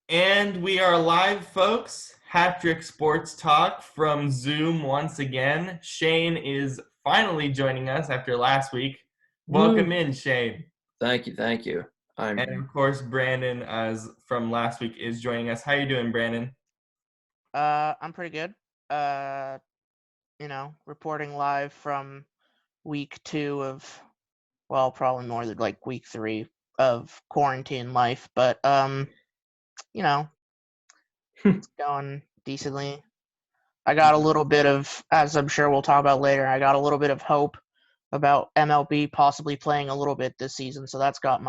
And we are live, folks. Hattrick Sports Talk from Zoom once again. Shane is finally joining us after last week. Welcome Woo! in, Shane. Thank you, thank you. And I'm of course, Brandon, as from last week, is joining us. How you doing, Brandon? I'm pretty good. Uh, reporting live from week 2 of, well, probably more than like week 3 of quarantine life, but you know, it's going decently. I got a little bit of, as I'm sure we'll talk about later, I got a little bit of hope about MLB possibly playing a little bit this season, so that's got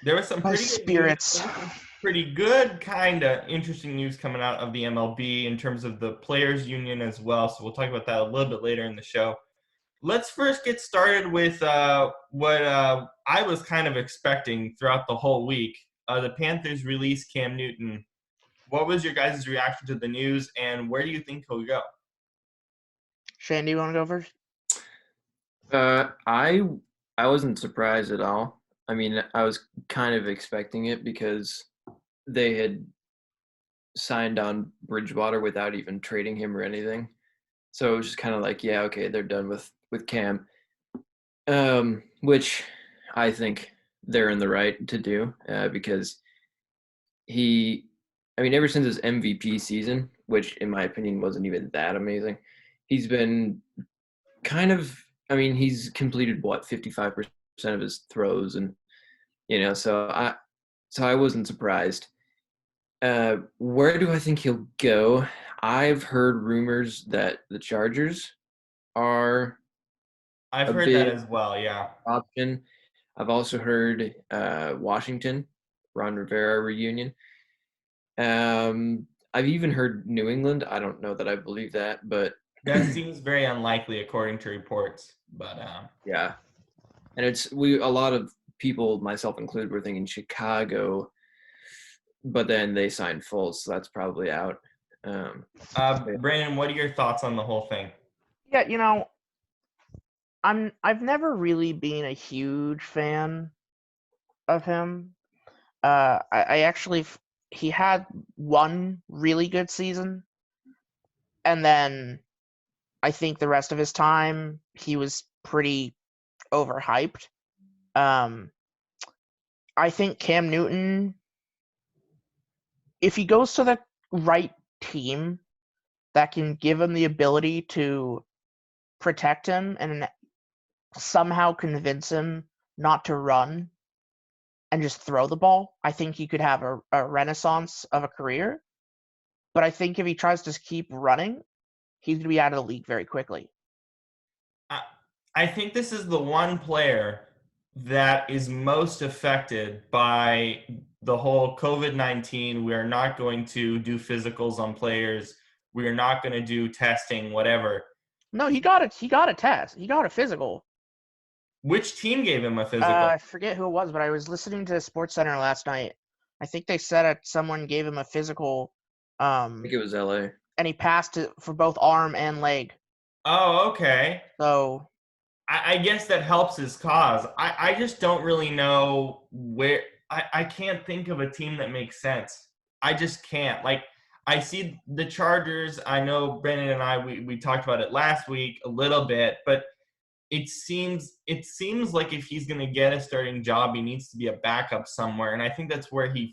There was some my pretty good news. spirits. There was some pretty good, kind of interesting news coming out of the MLB in terms of the Players Union as well. So we'll talk about that a little bit later in the show. Let's first get started with what I was kind of expecting throughout the whole week. The Panthers released Cam Newton. What was your guys' reaction to the news, and where do you think he'll go? Shane, do you want to go first? I wasn't surprised at all. I mean, I was kind of expecting it because they had signed on Bridgewater without even trading him or anything. So it was just kind of like, yeah, okay, they're done with Cam. Which I think they're in the right to do because he, I mean, ever since his MVP season, which in my opinion wasn't even that amazing, he's been kind of, I mean, he's completed what 55% of his throws, and so I wasn't surprised. Where do I think he'll go? I've heard rumors that the Chargers are I've a heard that big as well. Yeah. option. I've also heard Washington, Ron Rivera reunion. I've even heard New England. I don't know that I believe that, but That seems very unlikely according to reports. But yeah. And it's we a lot of people, myself included, were thinking Chicago, but then they signed Foles, so that's probably out. Yeah. Brandon, what are your thoughts on the whole thing? Yeah, I've never really been a huge fan of him. I actually he had one really good season, and then I think the rest of his time he was pretty overhyped. Um, I think Cam Newton, if he goes to the right team that can give him the ability to protect him and somehow convince him not to run and just throw the ball, I think he could have a renaissance of a career. But I think if he tries to keep running, he's going to be out of the league very quickly. I, I think this is the one player that is most affected by the whole COVID-19. We are not going to do physicals on players. We are not going to do testing, whatever. No, he got it. He got a test. He got a physical. Which team gave him a physical? I forget who it was, but I was listening to Sports Center last night. I think they said it, someone gave him a physical, I think it was LA. and he passed it for both arm and leg. Oh, okay. So I guess that helps his cause. I just don't really know where. I can't think of a team that makes sense. I just can't. Like, I see the Chargers. I know Brennan and we talked about it last week a little bit, but it seems like if he's going to get a starting job, he needs to be a backup somewhere, and I think that's where he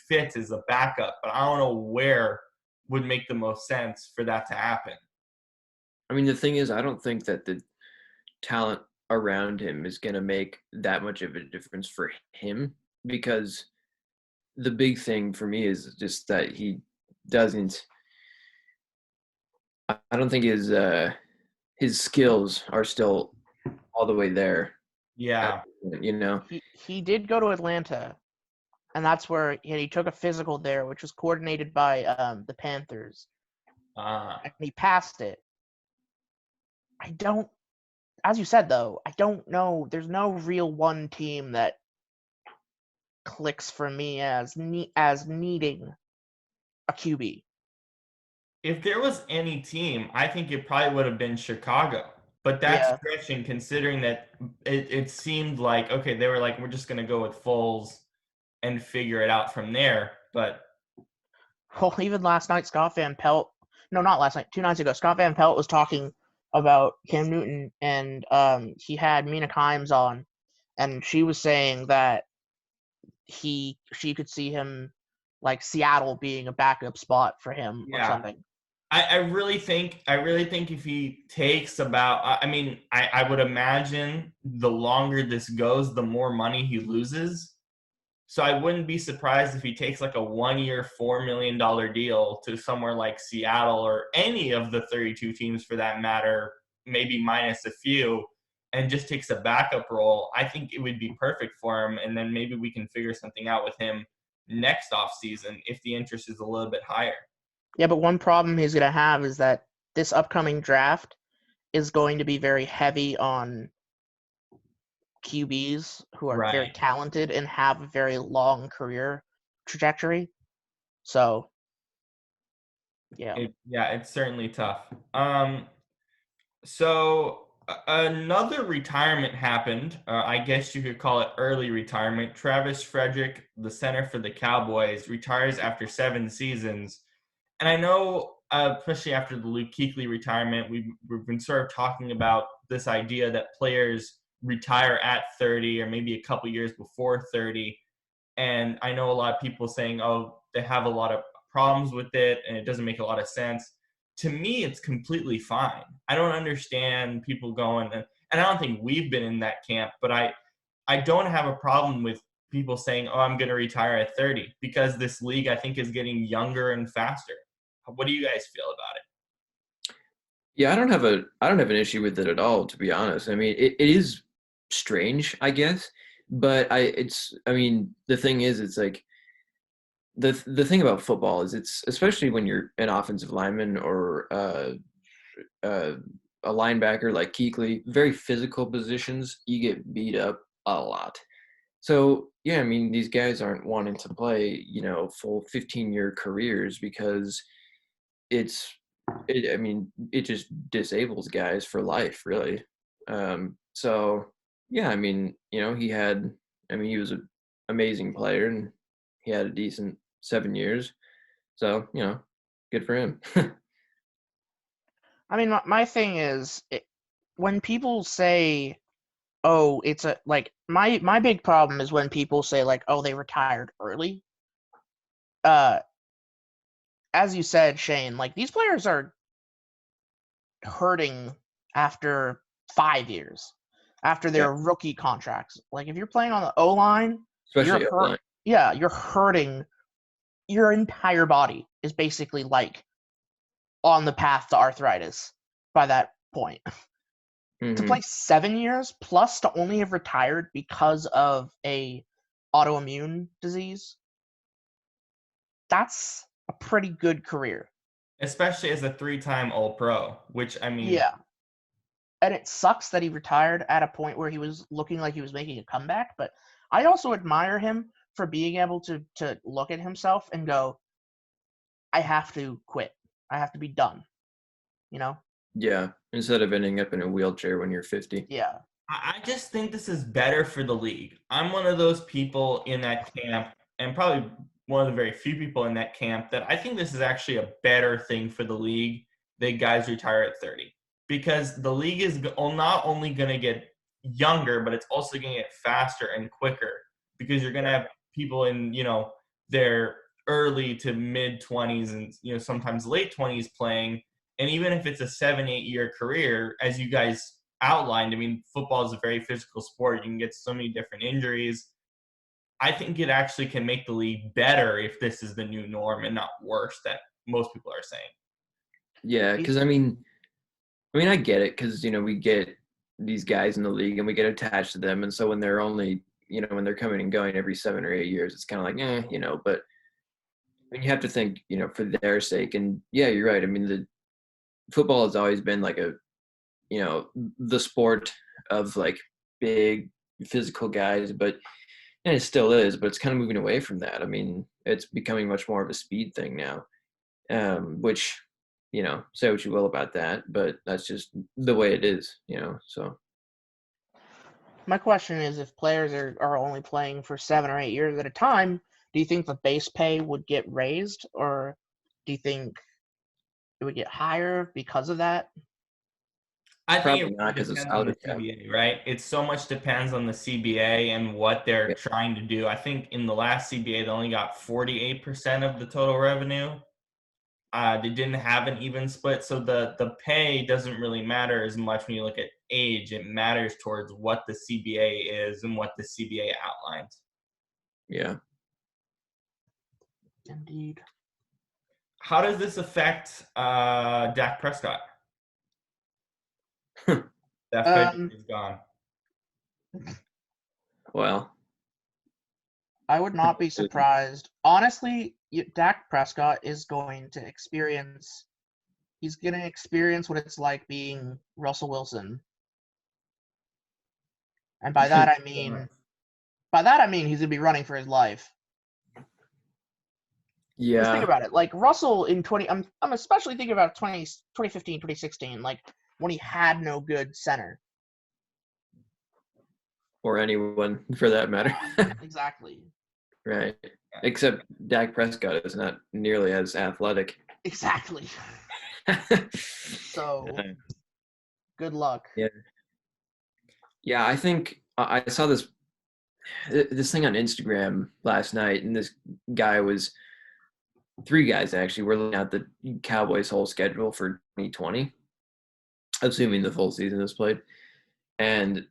fits as a backup. But I don't know where would make the most sense for that to happen. I mean, the thing is, I don't think that the talent around him is going to make that much of a difference for him because the big thing for me is just that he doesn't. I don't think his skills are still all the way there. At, Yeah. you know, he did go to Atlanta, and that's where he took a physical there, which was coordinated by the Panthers, Uh, and he passed it. I don't, as you said though, I don't know. There's no real one team that clicks for me as needing a QB. if there was any team, I think it probably would have been Chicago. But that's Yeah, stretching considering that it seemed like, okay, they were like, we're just going to go with Foles. and figure it out from there. But Well, even last night, not last night, 2 nights ago, Scott Van Pelt was talking about Cam Newton, and he had Mina Kimes on, and she was saying that she could see him like Seattle being a backup spot for him or yeah, something. I really think if he takes about, I mean, I would imagine the longer this goes, the more money he loses. So I wouldn't be surprised if he takes like a 1-year, $4 million deal to somewhere like Seattle or any of the 32 teams for that matter, maybe minus a few, and just takes a backup role. I think it would be perfect for him. And then maybe we can figure something out with him next offseason if the interest is a little bit higher. Yeah, but one problem he's going to have is that this upcoming draft is going to be very heavy on QBs who are very Right. talented and have a very long career trajectory. So, yeah. It's certainly tough. So another retirement happened. I guess you could call it early retirement. Travis Frederick, the center for the Cowboys, retires after 7 seasons. And I know, especially after the Luke Kuechly retirement, we've been sort of talking about this idea that players retire at 30 or maybe a couple years before 30. And I know a lot of people saying, oh, they have a lot of problems with it and it doesn't make a lot of sense. To me, it's completely fine. I don't understand people going, and I don't think we've been in that camp, but I don't have a problem with people saying, oh, I'm going to retire at 30 because this league, I think, is getting younger and faster. What do you guys feel about it? Yeah, I don't have an issue with it at all, to be honest. I mean, it is strange, I guess, but I mean, the thing is, it's like the thing about football is it's especially when you're an offensive lineman or uh, a linebacker like Kuechly, very physical positions, you get beat up a lot. So yeah, I mean, these guys aren't wanting to play, full 15-year careers because I mean, it just disables guys for life, really. So yeah, I mean, he was an amazing player and he had a decent 7 years. So, good for him. I mean, my thing is, when people say, "Oh, it's a like," my big problem is when people say like, "Oh, they retired early." Uh, as you said, Shane, like these players are hurting after 5 years, after Yeah, their rookie contracts. Like if you're playing on the O line, you're especially hurt. O-line. Yeah, you're hurting. Your entire body is basically like on the path to arthritis by that point. To Hmm. play 7 years plus to only have retired because of a autoimmune disease, that's a pretty good career. Especially as a 3-time All-Pro, which I mean, Yeah. And it sucks that he retired at a point where he was looking like he was making a comeback, but I also admire him for being able to look at himself and go, I have to quit. I have to be done. You know? Yeah, instead of ending up in a wheelchair when you're 50. Yeah. I just think this is better for the league. I'm one of those people in that camp, and probably one of the very few people in that camp, that I think this is actually a better thing for the league that guys retire at 30. Because the league is not only going to get younger, but it's also going to get faster and quicker because you're going to have people in, their early to mid 20s and, sometimes late 20s playing. And even if it's a 7-8 year career, as you guys outlined, I mean, football is a very physical sport. You can get so many different injuries. I think it actually can make the league better if this is the new norm and not worse that most people are saying. Yeah, because I get it because we get these guys in the league and we get attached to them, and so when they're only when they're coming and going every 7 or 8 years, it's kind of like But I mean, you have to think for their sake, and yeah, you're right. I mean, the football has always been like the sport of like big physical guys, and it still is, but it's kind of moving away from that. I mean, it's becoming much more of a speed thing now, which say what you will about that, but that's just the way it is. So my question is, if players are only playing for 7 or 8 years at a time, do you think the base pay would get raised, or do you think it would get higher because of that? I think Probably it not really because it's depends on out the of cap. CBA, right? It so much depends on the CBA and what they're Yeah. trying to do. I think in the last CBA, they only got 48% of the total revenue. They didn't have an even split, so the pay doesn't really matter as much when you look at age. It matters towards what the CBA is and what the CBA outlines. Yeah. Indeed. How does this affect Dak Prescott? That February is gone. Well, I would not be surprised. Honestly, Dak Prescott is going to experience. He's going to experience what it's like being Russell Wilson, and by that I mean he's going to be running for his life. Because think yeah, about it, like Russell in 20, I'm especially thinking about 2015, 2016, like when he had no good center. or anyone for that matter. Exactly. Right. Except Dak Prescott is not nearly as athletic. Exactly. So, good luck. Yeah. Yeah, I think I saw this thing on Instagram last night, and this guy was 3 guys actually were looking at the Cowboys' whole schedule for 2020, assuming the full season is played, and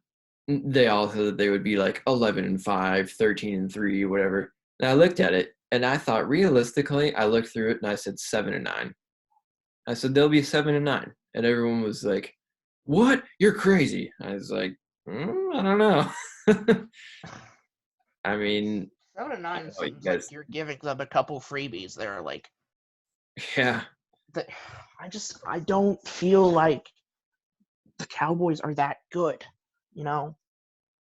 they all said that they would be like 11-5, 13-3, whatever. And I looked at it, and I thought realistically, I looked through it, and I said 7-9. I said they'll be 7-9, and everyone was like, "What? You're crazy!" I was like, I don't know. I mean, 7-9 oh, you seems like guys, you're giving them a couple freebies. They're like, yeah. I don't feel like the Cowboys are that good. You know,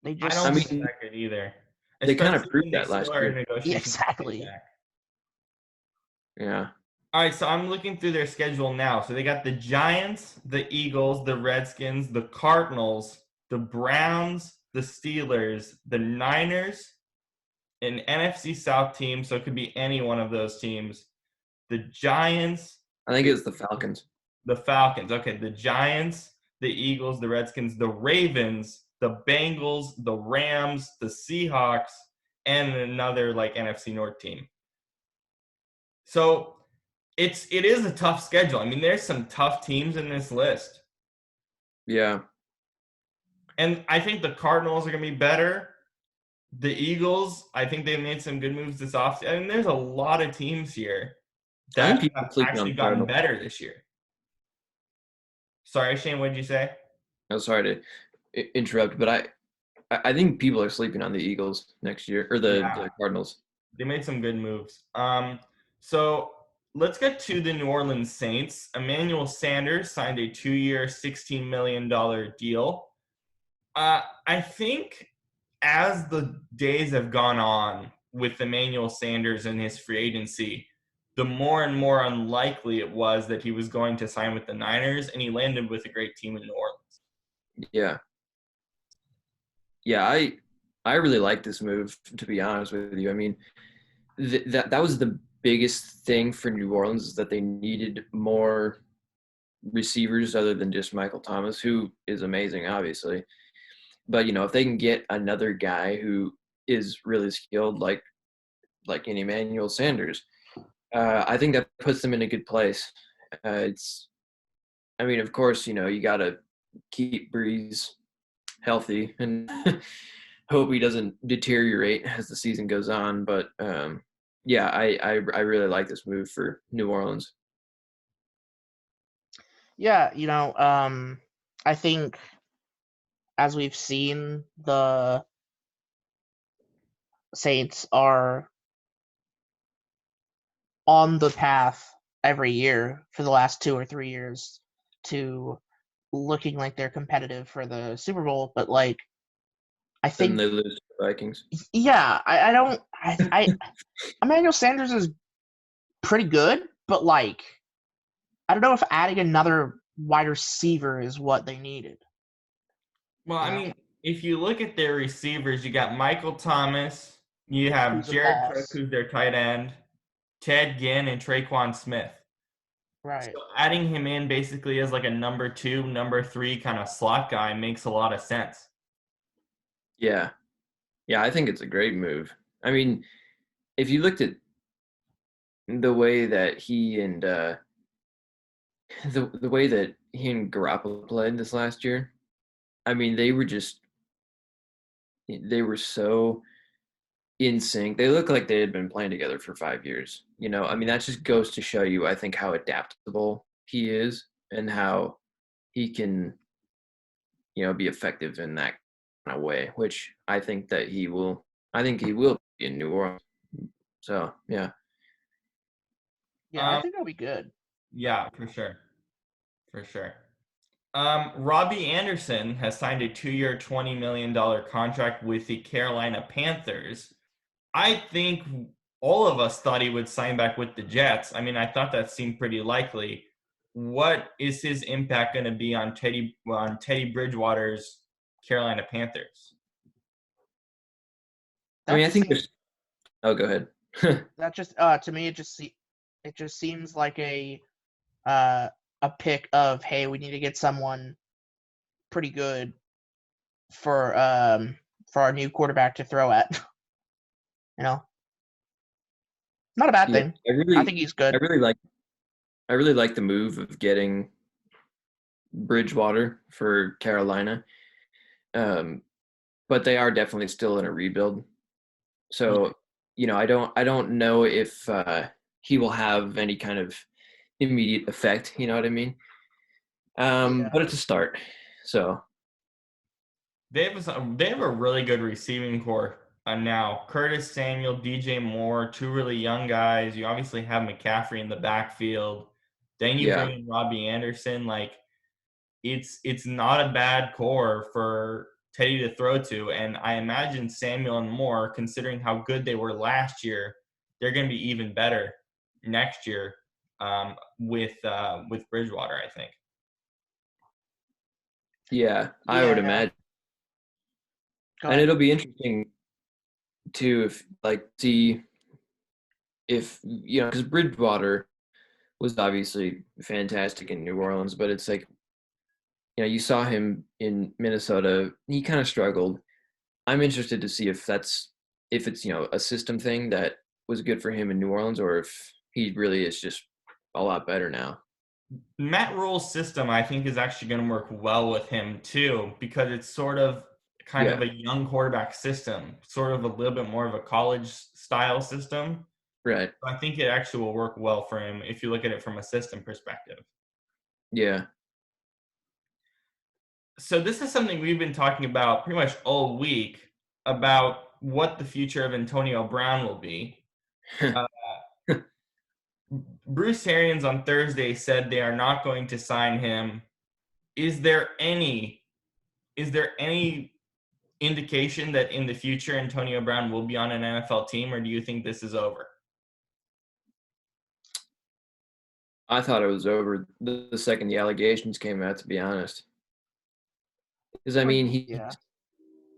they I just. don't I think mean, that good either. they kind of Especially when proved they that last still are in year. negotiations. Exactly. Yeah. All right, so I'm looking through their schedule now. So they got the Giants, the Eagles, the Redskins, the Cardinals, the Browns, the Steelers, the Niners, an NFC South team, so it could be any one of those teams. The Giants, I think it's the Falcons. the Falcons. Okay, the Giants, the Eagles, the Redskins, the Ravens, the Bengals, the Rams, the Seahawks, and another like NFC North team. So it is a tough schedule. I mean, there's some tough teams in this list. Yeah. And I think the Cardinals are going to be better. The Eagles, I think they made some good moves this offseason. I mean, there's a lot of teams here I think that people have are sleeping on actually the gotten Cardinals. better this year. Sorry, Shane, what did you say? I'm sorry to interrupt, but I think people are sleeping on the Eagles next year, or the Cardinals. They made some good moves. So let's get to the New Orleans Saints. Emmanuel Sanders signed a 2-year, $16 million deal. I think as the days have gone on with Emmanuel Sanders and his free agency, the more and more unlikely it was that he was going to sign with the Niners, and he landed with a great team in New Orleans. Yeah. Yeah, I really like this move, to be honest with you. I mean, that was the biggest thing for New Orleans, is that they needed more receivers other than just Michael Thomas, who is amazing, obviously. But if they can get another guy who is really skilled, like an Emmanuel Sanders, I think that puts them in a good place. I mean, of course, you got to keep Breeze healthy and hope he doesn't deteriorate as the season goes on. But yeah, I really like this move for New Orleans. Yeah, I think as we've seen, the Saints are on the path every year for the last 2 or 3 years to looking like they're competitive for the Super Bowl, but like I Then think they lose to the Vikings. yeah, I don't I Emmanuel Sanders is pretty good, but like I don't know if adding another wide receiver is what they needed. Well, I mean, if you look at their receivers, you got Michael Thomas, you have Who's a Jared Cook, boss. who's their tight end, Ted Ginn, and Traquan Smith. So Right. adding him in basically as like a number 2, number 3 kind of slot guy makes a lot of sense. Yeah. Yeah, I think it's a great move. I mean, if you looked at the way that he and the way that he and Garoppolo played this last year, I mean, they were so in sync. They look like they had been playing together for 5 years. I mean, that just goes to show you, I think, how adaptable he is and how he can, be effective in that kind of way, which I think that he will. I think he will be in New Orleans. So yeah, Yeah, I Um, think that'll be good. yeah, for sure. For sure. Robbie Anderson has signed a 2-year, $20 million contract with the Carolina Panthers. I think all of us thought he would sign back with the Jets. I mean, I thought that seemed pretty likely. What is his impact going to be on Teddy Bridgewater's Carolina Panthers? I That mean, I just think seems there's. Oh, go ahead. that just to me it just seems like uh a pick of, hey, we need to get someone pretty good for our new quarterback to throw at. You know, not a bad Yeah, thing. I I really, think he's I good. really like, I really like the move of getting Bridgewater for Carolina. Um, but they are definitely still in a rebuild. Yeah. So, I don't know if he will have any kind of immediate effect. You know what I mean? Yeah. But it's a start. So They have a really good receiving core now. Curtis Samuel, DJ Moore, two really young guys. You obviously have McCaffrey in the backfield. Then you yeah, bring in Robbie Anderson. Like it's not a bad core for Teddy to throw to. And I imagine Samuel and Moore, considering how good they were last year, they're going to be even better next year with Bridgewater. I think. yeah, I would Yeah. imagine, Go and ahead. it'll be interesting to see if because Bridgewater was obviously fantastic in New Orleans, but it's like you saw him in Minnesota. He kind of struggled. I'm interested to see if it's a system thing that was good for him in New Orleans, or if he really is just a lot better now. Matt Rule's system, I think, is actually going to work well with him too, because it's sort of kind of Yeah, a young quarterback system, sort of a little bit more of a college style system. right. I think it actually will work well for him if you look at it from a system perspective. Yeah. So this is something we've been talking about pretty much all week about what the future of Antonio Brown will be. Uh, Bruce Arians on Thursday said they are not going to sign him. Is there any is there any indication that in the future Antonio Brown will be on an NFL team, or do you think this is over? I thought it was over the second the allegations came out, to be honest. Because I Well, mean, yeah.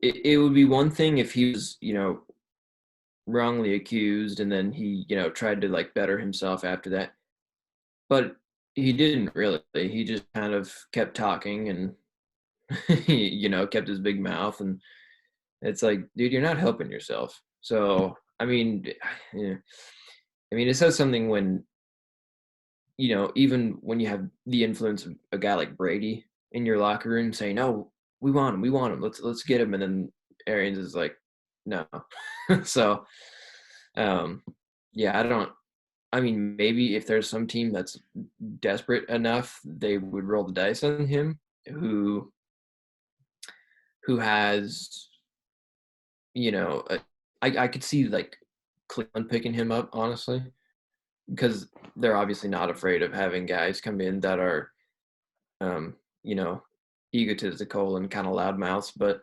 it would be one thing if he was, wrongly accused and then he, tried to like better himself after that. But he didn't really. He just kind of kept talking and he, kept his big mouth, and it's like, dude, you're not helping yourself. So, I mean, yeah. I mean, it says something when, even when you have the influence of a guy like Brady in your locker room saying, "No, we want him. Let's get him," and then Arians is like, "No." So, um, yeah, I don't. I mean, maybe if there's some team that's desperate enough, they would roll the dice on him. Who has, a, I could see like Cleveland picking him up, honestly, because they're obviously not afraid of having guys come in that are, um, you know, egotistical and kind of loudmouths, but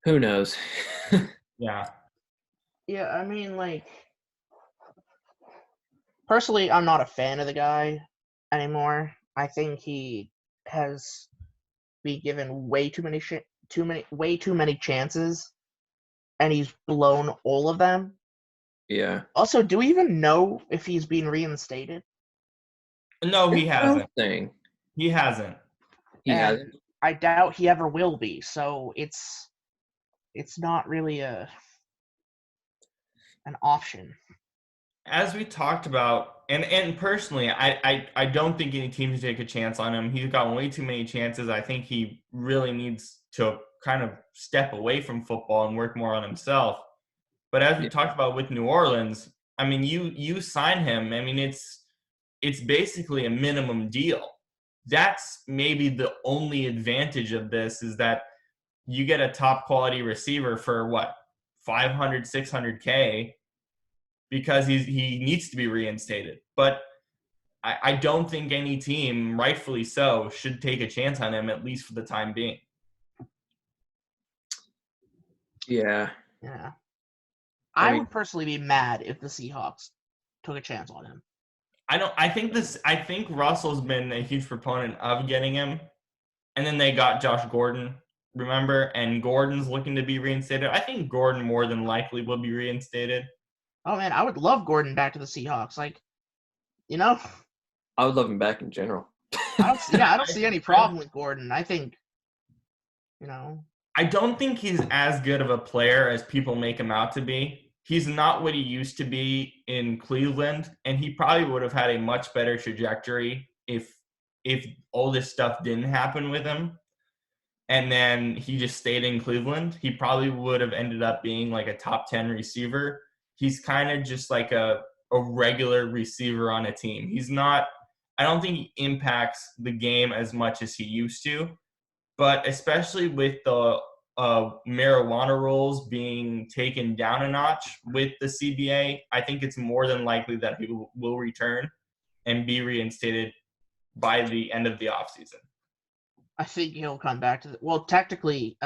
who knows? Yeah. Yeah, I mean, like, personally, I'm not a fan of the guy anymore. I think he has been given way too many way too many chances, and he's blown all of them. Yeah. Also, do we even know if he's been reinstated? No, he hasn't. Thing. He hasn't. He And hasn't. I doubt he ever will be. So it's not really an option. As we talked about, and personally, I don't think any team should take a chance on him. He's got way too many chances. I think he really needs to kind of step away from football and work more on himself. But as we talked about with New Orleans, I mean, you sign him. I mean, it's basically a minimum deal. That's maybe the only advantage of this is that you get a top quality receiver for what, 500, 600K, because he needs to be reinstated. But I don't think any team, rightfully so, should take a chance on him, at least for the time being. Yeah. Yeah. I I mean- would personally be mad if the Seahawks took a chance on him. I think Russell's been a huge proponent of getting him. And then they got Josh Gordon, remember? And Gordon's looking to be reinstated. I think Gordon more than likely will be reinstated. Oh man, I would love Gordon back to the Seahawks. Like, you know, I would love him back in general. I don't see any problem with Gordon. I think, you know, I don't think he's as good of a player as people make him out to be. He's not what he used to be in Cleveland, and he probably would have had a much better trajectory if all this stuff didn't happen with him. And then he just stayed in Cleveland. He probably would have ended up being like a top 10 receiver. He's kind of just like a regular receiver on a team. He's not, I don't think he impacts the game as much as he used to. But especially with the marijuana rules being taken down a notch with the CBA, I think it's more than likely that he will return and be reinstated by the end of the offseason. I think he'll come back to well, technically,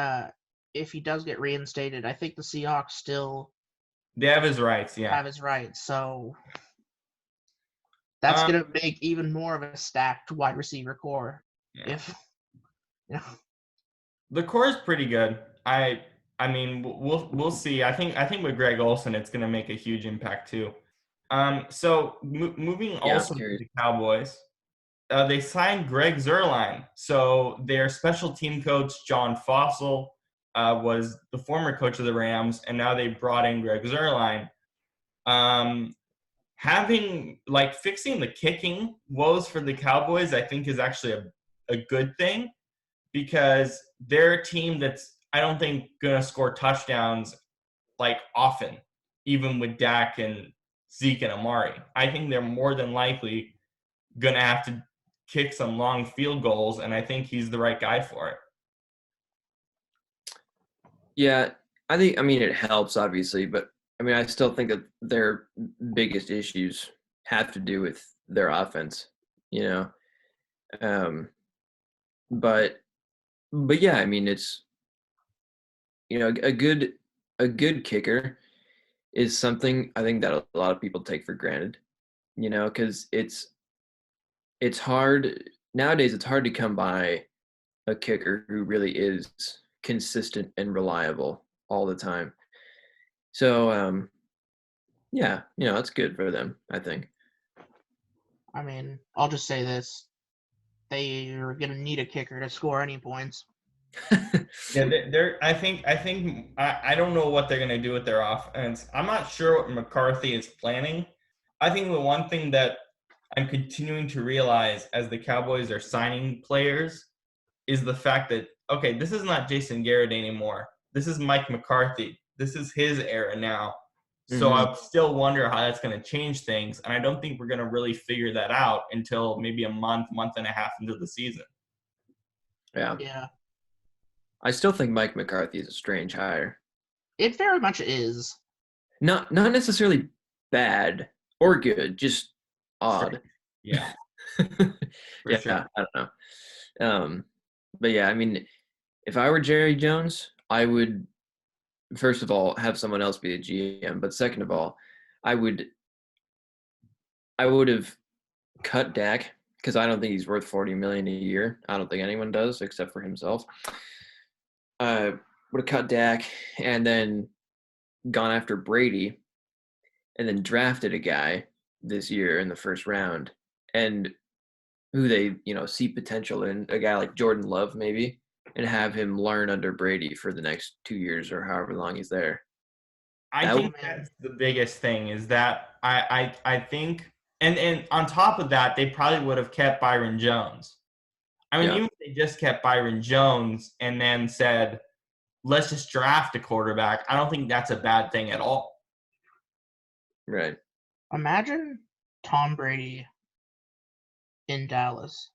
if he does get reinstated, I think the Seahawks still They have his rights, yeah. have his rights. So that's gonna make even more of a stacked wide receiver core. Yeah. If you know, The core is pretty good. I mean, we'll see. I think with Greg Olsen, it's going to make a huge impact too. So moving also to the Cowboys, they signed Greg Zuerlein. So their special team coach John Fossil was the former coach of the Rams, and now they brought in Greg Zuerlein. Fixing the kicking woes for the Cowboys, I think, is actually a good thing, because they're a team that's, I don't think, going to score touchdowns like often, even with Dak and Zeke and Amari. I think they're more than likely going to have to kick some long field goals, and I think he's the right guy for it. Yeah, I mean, it helps, obviously, but I mean, I still think that their biggest issues have to do with their offense, you know? But yeah, I mean, it's, you know, a good kicker is something I think that a lot of people take for granted, you know, because it's hard nowadays. It's hard to come by a kicker who really is consistent and reliable all the time. So, yeah, you know, it's good for them, I think. I mean, I'll just say this: they are gonna need a kicker to score any points. Yeah, I don't know what they're going to do with their offense. I'm not sure what McCarthy is planning. I think the one thing that I'm continuing to realize as the Cowboys are signing players is the fact that, okay, this is not Jason Garrett anymore. This is Mike McCarthy. This is his era now. So I still wonder how that's going to change things. And I don't think we're going to really figure that out until maybe a month and a half into the season. Yeah, I still think Mike McCarthy is a strange hire. it very much is. Not necessarily bad or good, just odd. Yeah. Yeah, Sure. I don't know. But yeah, I mean, if I were Jerry Jones, I would, first of all, have someone else be the GM. But second of all, I would have cut Dak, because I don't think he's worth $40 million a year. I don't think anyone does except for himself. would have cut Dak and then gone after Brady and then drafted a guy this year in the first round and who they, see potential in, a guy like Jordan Love maybe, and have him learn under Brady for the next 2 years or however long he's there. I That think that's the biggest thing is that I think and on top of that, they probably would have kept Byron Jones. I mean, Yeah. even if they just kept Byron Jones and then said, let's just draft a quarterback, I don't think that's a bad thing at all. Right. Imagine Tom Brady in Dallas.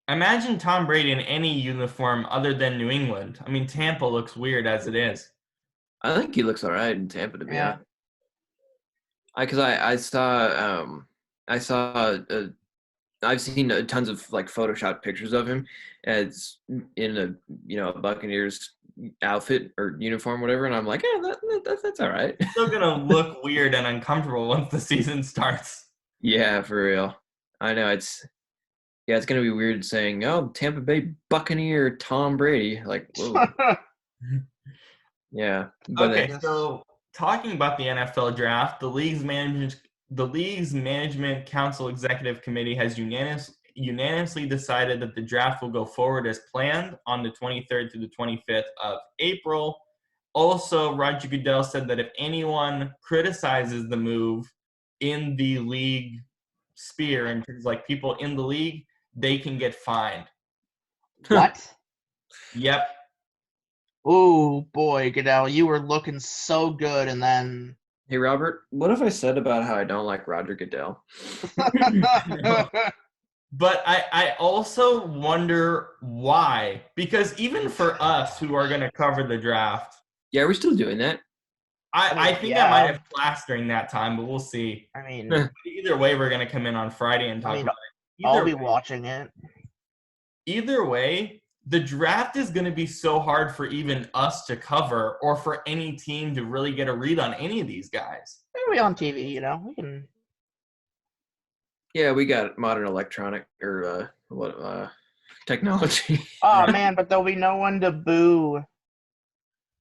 Imagine Tom Brady in any uniform other than New England. I mean, Tampa looks weird as it is. I think he looks all right in Tampa, to be Yeah. honest. Because I've seen tons of like Photoshop pictures of him as in a Buccaneers outfit or uniform, whatever, and I'm like, yeah, that's all right. It's still gonna look weird and uncomfortable once the season starts. Yeah, for real. I know it's gonna be weird saying, oh, Tampa Bay Buccaneer Tom Brady, like, whoa, yeah, but Okay, so talking about the NFL draft, the league's management council executive committee has unanimously decided that the draft will go forward as planned on the 23rd to the 25th of April. Also, Roger Goodell said that if anyone criticizes the move in the league sphere, in terms of like people in the league, they can get fined. What? Yep. Oh boy, Goodell, you were looking so good, and then. Hey, Robert, what have I said about how I don't like Roger Goodell? But I also wonder why. Because even for us who are going to cover the draft, Yeah, we're still doing that. I think I might have class during that time, but we'll see. I mean, Either way, we're going to come in on Friday and talk about it. I'll be watching it. Either way, the draft is going to be so hard for even us to cover or for any team to really get a read on any of these guys. Maybe on TV, we can. Yeah, we got modern electronic or technology. Oh man, but there'll be no one to boo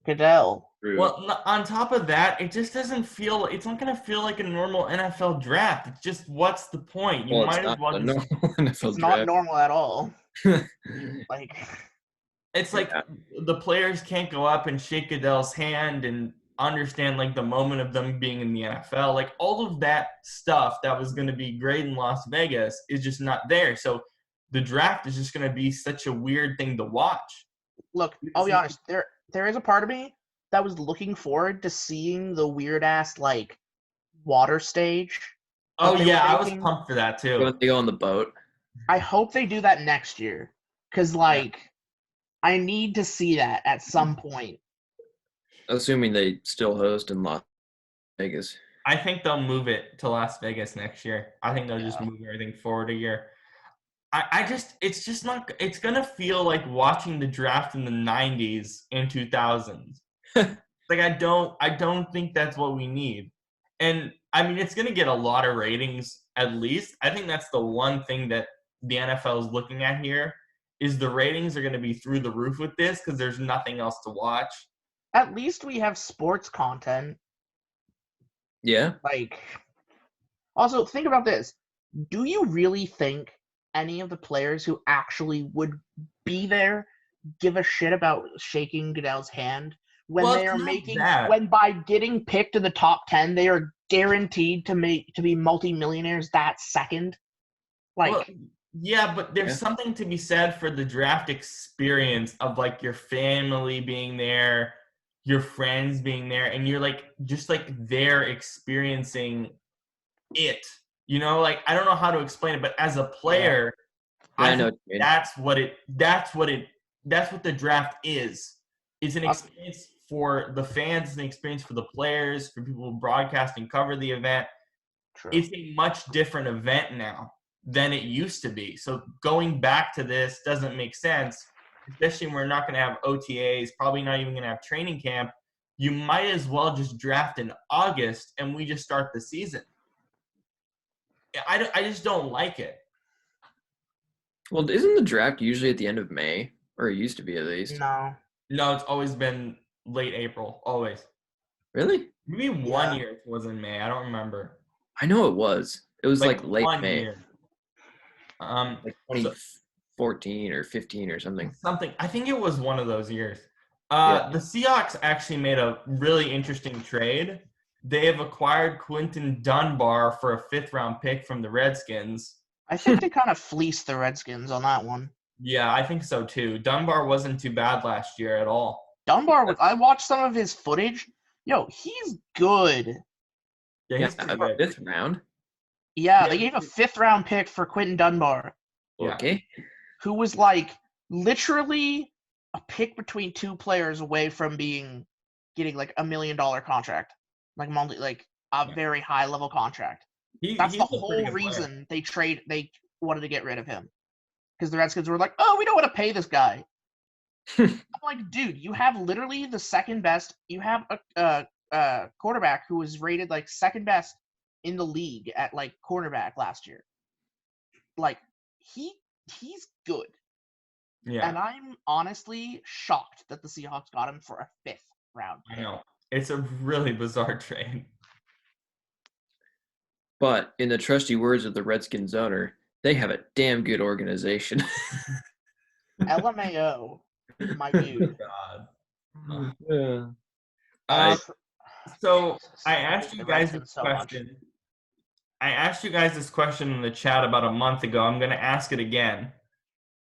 Goodell. Well, on top of that, it just doesn't feel. It's not going to feel like a normal NFL draft. It's just, what's the point? You might as well just. It's not normal at all. Like. It's like the players can't go up and shake Goodell's hand and understand like the moment of them being in the NFL. Like all of that stuff that was going to be great in Las Vegas is just not there. So the draft is just going to be such a weird thing to watch. Look, I'll be honest. There is a part of me that was looking forward to seeing the weird ass like water stage. Oh yeah, I was pumped for that too. They go on the boat. I hope they do that next year, because I need to see that at some point. Assuming they still host in Las Vegas. I think they'll move it to Las Vegas next year. I think they'll just move everything forward a year. It's just not, it's going to feel like watching the draft in the 90s and 2000s. Like, I don't think that's what we need. And, I mean, it's going to get a lot of ratings, at least. I think that's the one thing that the NFL is looking at here, is the ratings are going to be through the roof with this because there's nothing else to watch. At least we have sports content. Yeah. Like, also, think about this. Do you really think any of the players who actually would be there give a shit about shaking Goodell's hand when they are when by getting picked in the top 10, they are guaranteed to be multimillionaires that second? Like, well, yeah, but there's something to be said for the draft experience of like your family being there, your friends being there, and you're like just like there experiencing it. Like I don't know how to explain it, but as a player, I know that's what the draft is. It's an experience for the fans, it's an experience for the players, for people who broadcast and cover the event. True. It's a much different event now than it used to be. So going back to this doesn't make sense, especially when we're not going to have OTAs, probably not even going to have training camp. You might as well just draft in August and we just start the season. I just don't like it. Well, isn't the draft usually at the end of May? Or it used to be at least. No. No, it's always been late April. Always. Really? Maybe one Yeah. year it was in May. I don't remember. I know it was. It was Like like late one May, year. like So 2014 or 15 or something. something. I think it was one of those years. Yeah. The Seahawks actually made a really interesting trade. They have acquired Quinton Dunbar for a 5th-round pick from the Redskins. I think they kind of fleeced the Redskins on that one. Yeah, I think so too. Dunbar wasn't too bad last year at all. Dunbar, I watched some of his footage. Yo, he's good. Yeah, Yeah, he's pretty a good. 5th round. Yeah, Yeah. they gave a 5th-round pick for Quinton Dunbar, Yeah. Okay. who was like literally a pick between two players away from getting like $1 million contract, like a Yeah. very high level contract. He's That's the a pretty whole good player. reason they wanted to get rid of him, because the Redskins were like, oh, we don't want to pay this guy. I'm like, dude, you have literally the second best. You have a quarterback who was rated like second best in the league at like cornerback last year. Like he's good. Yeah, And I'm honestly shocked that the Seahawks got him for a 5th-round I pick. know. It's a really bizarre trade. But in the trusty words of the Redskins owner, they have a damn good organization. LMAO, my dude. God. Yeah. Um, so Jesus, I I asked hate you the guys this Redskins so much. question. I asked you guys this question in the chat about a month ago. I'm going to ask it again.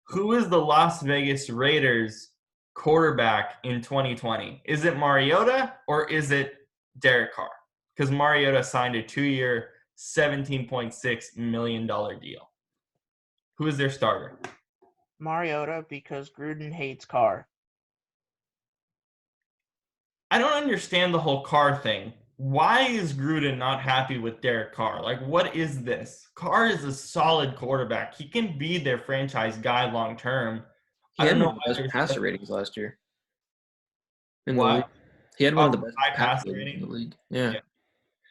Who is the Las Vegas Raiders quarterback in 2020? Is it Mariota or is it Derek Carr? Because Mariota signed a 2-year, $17.6 million deal. Who is their starter? Mariota, because Gruden hates Carr. I don't understand the whole Carr thing. Why is Gruden not happy with Derek Carr? Like, what is this? Carr is a solid quarterback. He can be their franchise guy long term. He I had don't one know of the why best there's passer ratings last year in the league. what He had one of the best high passer passer ratings in rating. the league. Yeah. Yeah.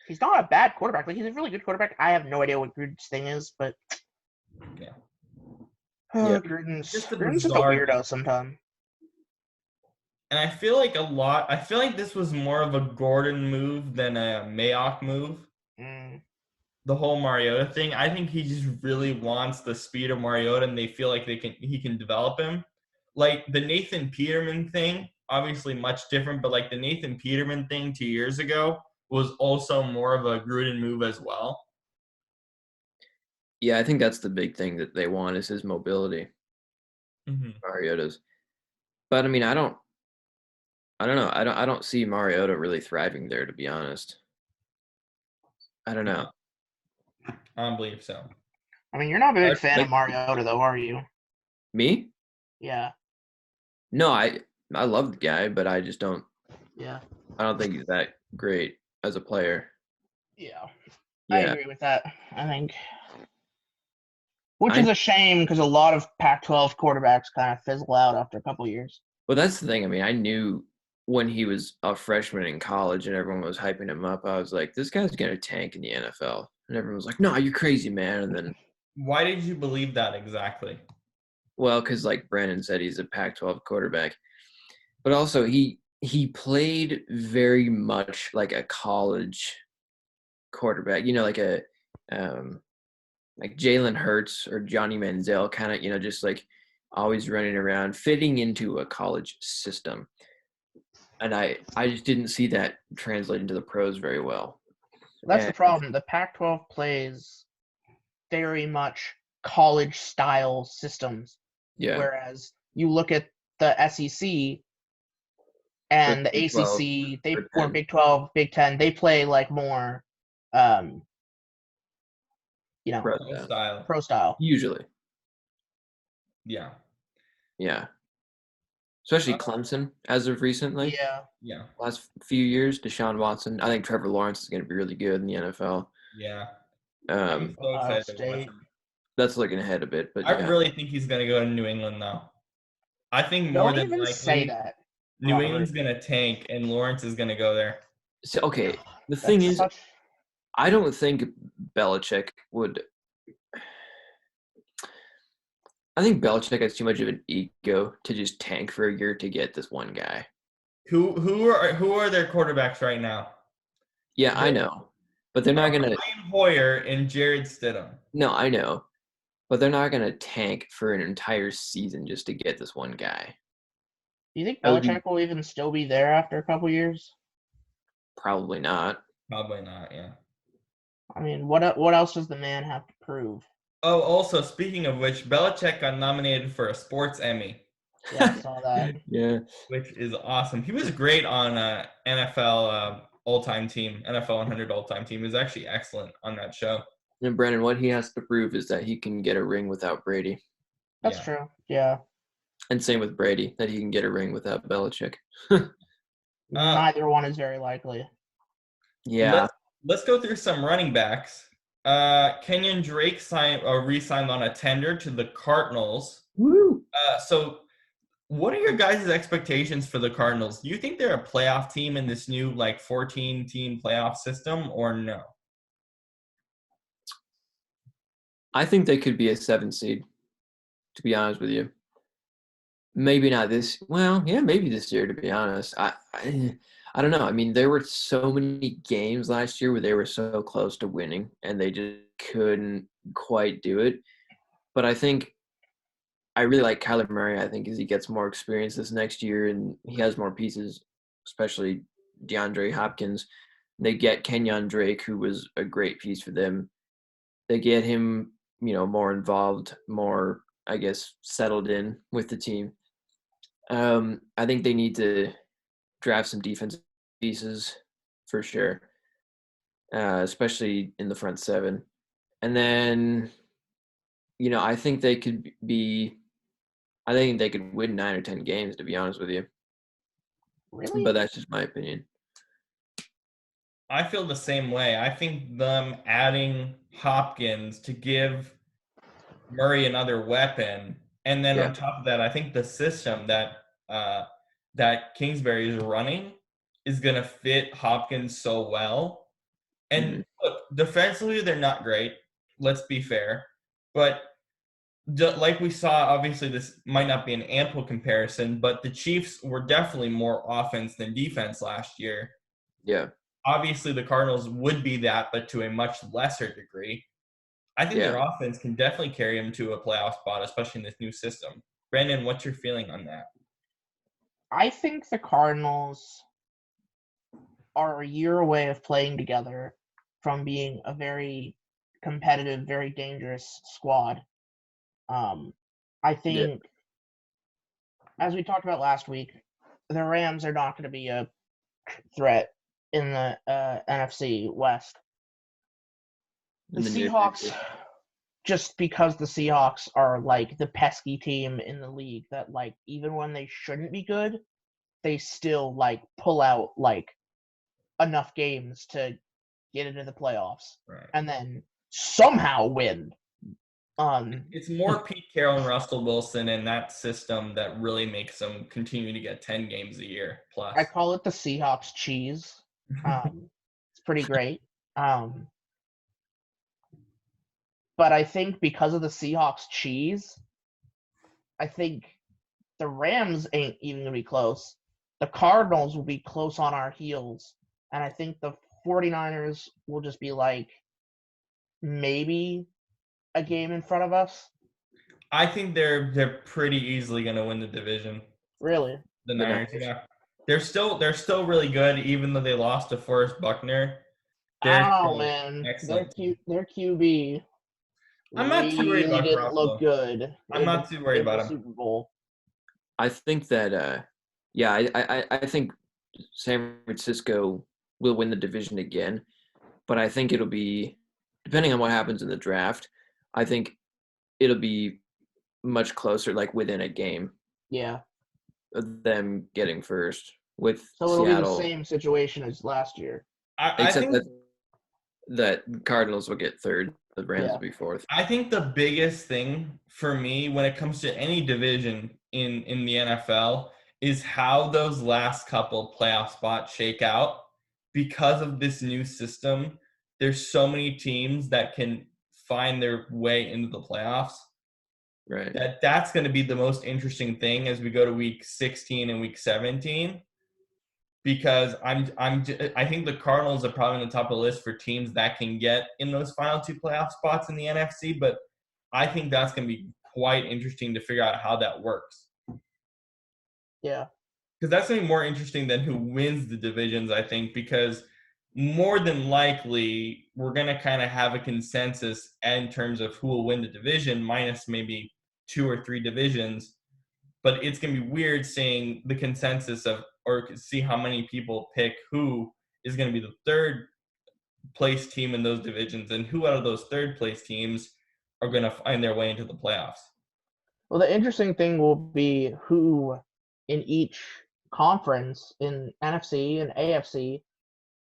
He's not a bad quarterback. Like, he's a really good quarterback. I have no idea what Gruden's thing is, but Yeah. Yeah. Gruden's Just a just a bizarre weirdo sometimes. And I feel like this was more of a Gordon move than a Mayock move. Mm. The whole Mariota thing. I think he just really wants the speed of Mariota, and they feel like he can develop him. Like the Nathan Peterman thing, obviously much different, but like the Nathan Peterman thing 2 years ago was also more of a Gruden move as well. Yeah, I think that's the big thing that they want is his mobility. Mm-hmm. Mariota's. But I mean, I don't know. I don't see Mariota really thriving there, to be honest. I don't know. I don't believe so. I mean, you're not a big fan Like of Mariota, though, are you? me? Yeah. No, I love the guy, but I just don't. Yeah. I don't think he's that great as a player. Yeah. I Yeah. agree with that, I think. Which is a shame because a lot of Pac-12 quarterbacks kind of fizzle out after a couple of years. Well, that's the thing. I mean, I knew when he was a freshman in college and everyone was hyping him up, I was like, this guy's going to tank in the NFL. And everyone was like, no, you're crazy, man. And then, Why did you believe that exactly? well, because like Brannan said, he's a Pac-12 quarterback. But also, he played very much like a college quarterback, like Jalen Hurts or Johnny Manziel, kind of, just like always running around, fitting into a college system. And I just didn't see that translate into the pros very well. That's the problem. The Pac-12 plays very much college-style systems. Yeah. Whereas you look at the SEC and the Big 12, ACC, or Big 10. Big 12, Big 10, they play like more, Pro pro-style. Usually. Yeah. Yeah. Especially Clemson as of recently. Yeah. Yeah. Last few years, Deshaun Watson. I think Trevor Lawrence is going to be really good in the NFL. Yeah. I'm so Ohio excited to watch State. him. That's looking ahead a bit, but I yeah. really think he's going to go to New England, though. I think more Don't than even likely, say that. New Robert. England's going to tank, and Lawrence is going to go there. So, okay, the thing is, I don't think Belichick would. I think Belichick has too much of an ego to just tank for a year to get this one guy. Who are their quarterbacks right now? Yeah, I know, but they're not gonna. Brian Hoyer and Jared Stidham. No, I know, but they're not gonna tank for an entire season just to get this one guy. Do you think That would be Belichick will even still be there after a couple years? probably not. Probably not, yeah. I mean, what else does the man have to prove? Oh, also, speaking of which, Belichick got nominated for a sports Emmy, Yeah, I saw that. Yeah. which is awesome. He was great on NFL all-time team, NFL 100 all-time team. He was actually excellent on that show. And Brannan, what he has to prove is that he can get a ring without Brady. That's Yeah. true. Yeah. And same with Brady, that he can get a ring without Belichick. Neither one is very likely. Yeah. Let's go through some running backs. Kenyon Drake re-signed on a tender to the Cardinals. Woo. So what are your guys' expectations for the Cardinals? Do you think they're a playoff team in this new 14-team playoff system or no? I think they could be a 7 seed, to be honest with you. Maybe not this. Well, yeah, maybe this year. To be honest, I don't know. I mean, there were so many games last year where they were so close to winning, and they just couldn't quite do it. But I think I really like Kyler Murray. I think as he gets more experience this next year, and he has more pieces, especially DeAndre Hopkins. They get Kenyon Drake, who was a great piece for them. They get him, more involved, more, I guess, settled in with the team. I think they need to draft some defensive pieces for sure, especially in the front seven. And then, I think they could be. I think they could win 9 or 10 games, to be honest with you. Really? But that's just my opinion. I feel the same way. I think them adding Hopkins to give Murray another weapon, and then Yeah. on top of that, I think the system that Kingsbury is running is going to fit Hopkins so well. And look, defensively, they're not great. Let's be fair, but like we saw, obviously this might not be an ample comparison, but the Chiefs were definitely more offense than defense last year. Yeah. Obviously, the Cardinals would be that, but to a much lesser degree. I think their offense can definitely carry them to a playoff spot, especially in this new system. Brandon, what's your feeling on that? I think the Cardinals are a year away of playing together from being a very competitive, very dangerous squad. I think, as we talked about last week, the Rams are not going to be a threat in the NFC West. The Seahawks, just because the Seahawks are the pesky team in the league that even when they shouldn't be good, they still pull out enough games to get into the playoffs, right, and then somehow win. It's more Pete Carroll and Russell Wilson in that system that really makes them continue to get 10 games a year plus. I call it the Seahawks cheese. It's pretty great. But I think because of the Seahawks cheese, I think the Rams ain't even going to be close. The Cardinals will be close on our heels. And I think the 49ers will just be maybe a game in front of us. I think they're pretty easily going to win the division. Really? The Niners, yeah. They're still really good, even though they lost to Forrest Buckner. Oh man, excellent. Their QB. I'm not too worried about didn't Garoppolo. look good. I'm not too worried about him. Super Bowl. I think that, I think San Francisco will win the division again, but I think it'll be, depending on what happens in the draft, I think it'll be much closer, within a game. Yeah. Of them getting first with So it'll Seattle. be the same situation as last year. I think that Cardinals will get third. The Rams will be fourth. I think the biggest thing for me when it comes to any division in the NFL is how those last couple playoff spots shake out. Because of this new system, there's so many teams that can find their way into the playoffs. Right. That's going to be the most interesting thing as we go to week 16 and week 17, because I think the Cardinals are probably on the top of the list for teams that can get in those final two playoff spots in the NFC, but I think that's going to be quite interesting to figure out how that works. Yeah. Because that's going to be more interesting than who wins the divisions, I think, because more than likely we're going to kind of have a consensus in terms of who will win the division, minus maybe 2 or 3 divisions. But it's going to be weird seeing the consensus of, or see how many people pick who is going to be the third place team in those divisions and who out of those third place teams are going to find their way into the playoffs. Well, the interesting thing will be who in each conference in NFC and AFC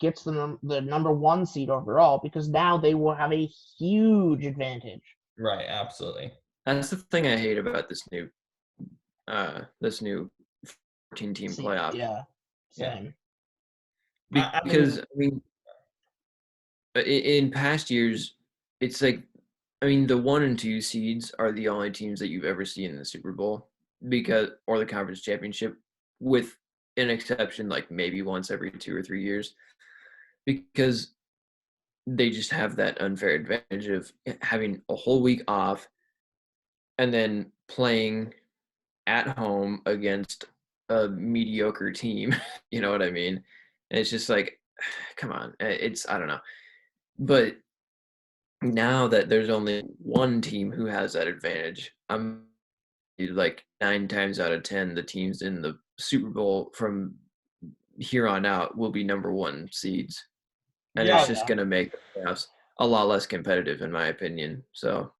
gets the number 1 seed overall, because now they will have a huge advantage. Right, absolutely. That's the thing I hate about this new 14-team See, playoff. yeah, same. Because I mean, in past years, it's like, I mean, the 1 and 2 seeds are the only teams that you've ever seen in the Super Bowl, or the conference championship, with an exception like maybe once every 2 or 3 years, because they just have that unfair advantage of having a whole week off and then playing at home against a mediocre team. You know what I mean? And it's just like, come on. I don't know. But now that there's only one team who has that advantage, I'm like 9 times out of 10, the teams in the Super Bowl from here on out will be number 1 seeds. And Yeah, it's just going to make the playoffs a lot less competitive, in my opinion. So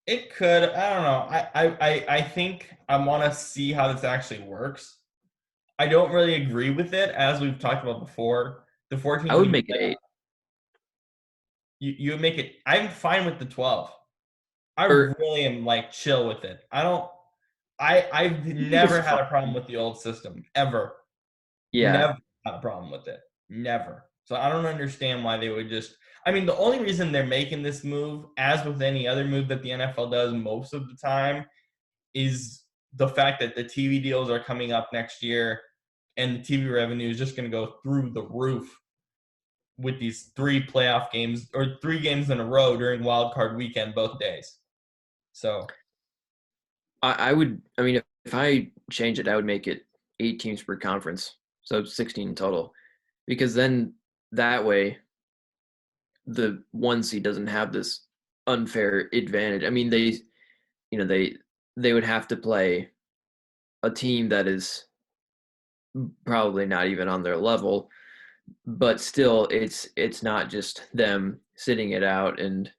it could. I don't know. I think I want to see how this actually works. I don't really agree with it, as we've talked about before. The 14 I would team make it 8. You would make it. I'm fine with the 12. I Or really am like chill with it. I've never had a problem with the old system ever. yeah, Never had a problem with it. Never. So I don't understand why they would just. I mean, the only reason they're making this move, as with any other move that the NFL does most of the time, is the fact that the TV deals are coming up next year, and the TV revenue is just going to go through the roof with these 3 playoff games or 3 games in a row during wild card weekend both days. So I would. I mean, if I change it, I would make it 8 teams per conference, so 16 total, because then that way the 1 seed doesn't have this unfair advantage. I mean, they would have to play a team that is probably not even on their level, but still, it's not just them sitting it out and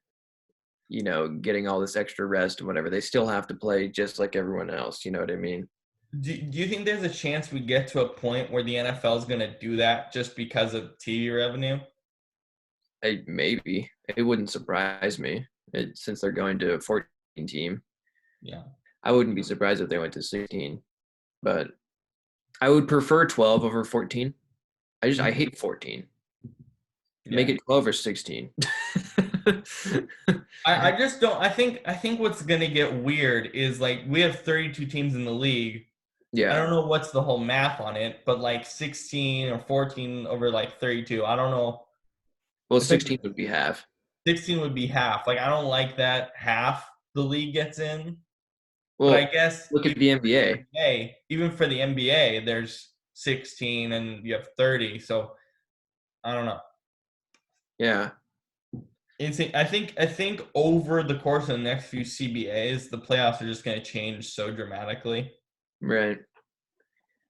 getting all this extra rest and whatever. They still have to play just like everyone else. You know what I mean? do you think there's a chance we get to a point where the NFL is going to do that just because of TV revenue? Maybe it wouldn't surprise me since they're going to a 14 team. Yeah. I wouldn't be surprised if they went to 16, but I would prefer 12 over 14. I hate 14. Make Yeah. it 12 or 16. I just don't. I think what's going to get weird is like we have 32 teams in the league. I Yeah. don't know what's the whole math on it, but like 16 or 14 over like 32. I don't know. Well, It's like 16 would be half. 16 would be half. Like I don't like that half the league gets in. But I Well, guess look at the NBA. even for the NBA, there's 16 and you have 30. So I don't know. Yeah. I think over the course of the next few CBAs, the playoffs are just going to change so dramatically. Right.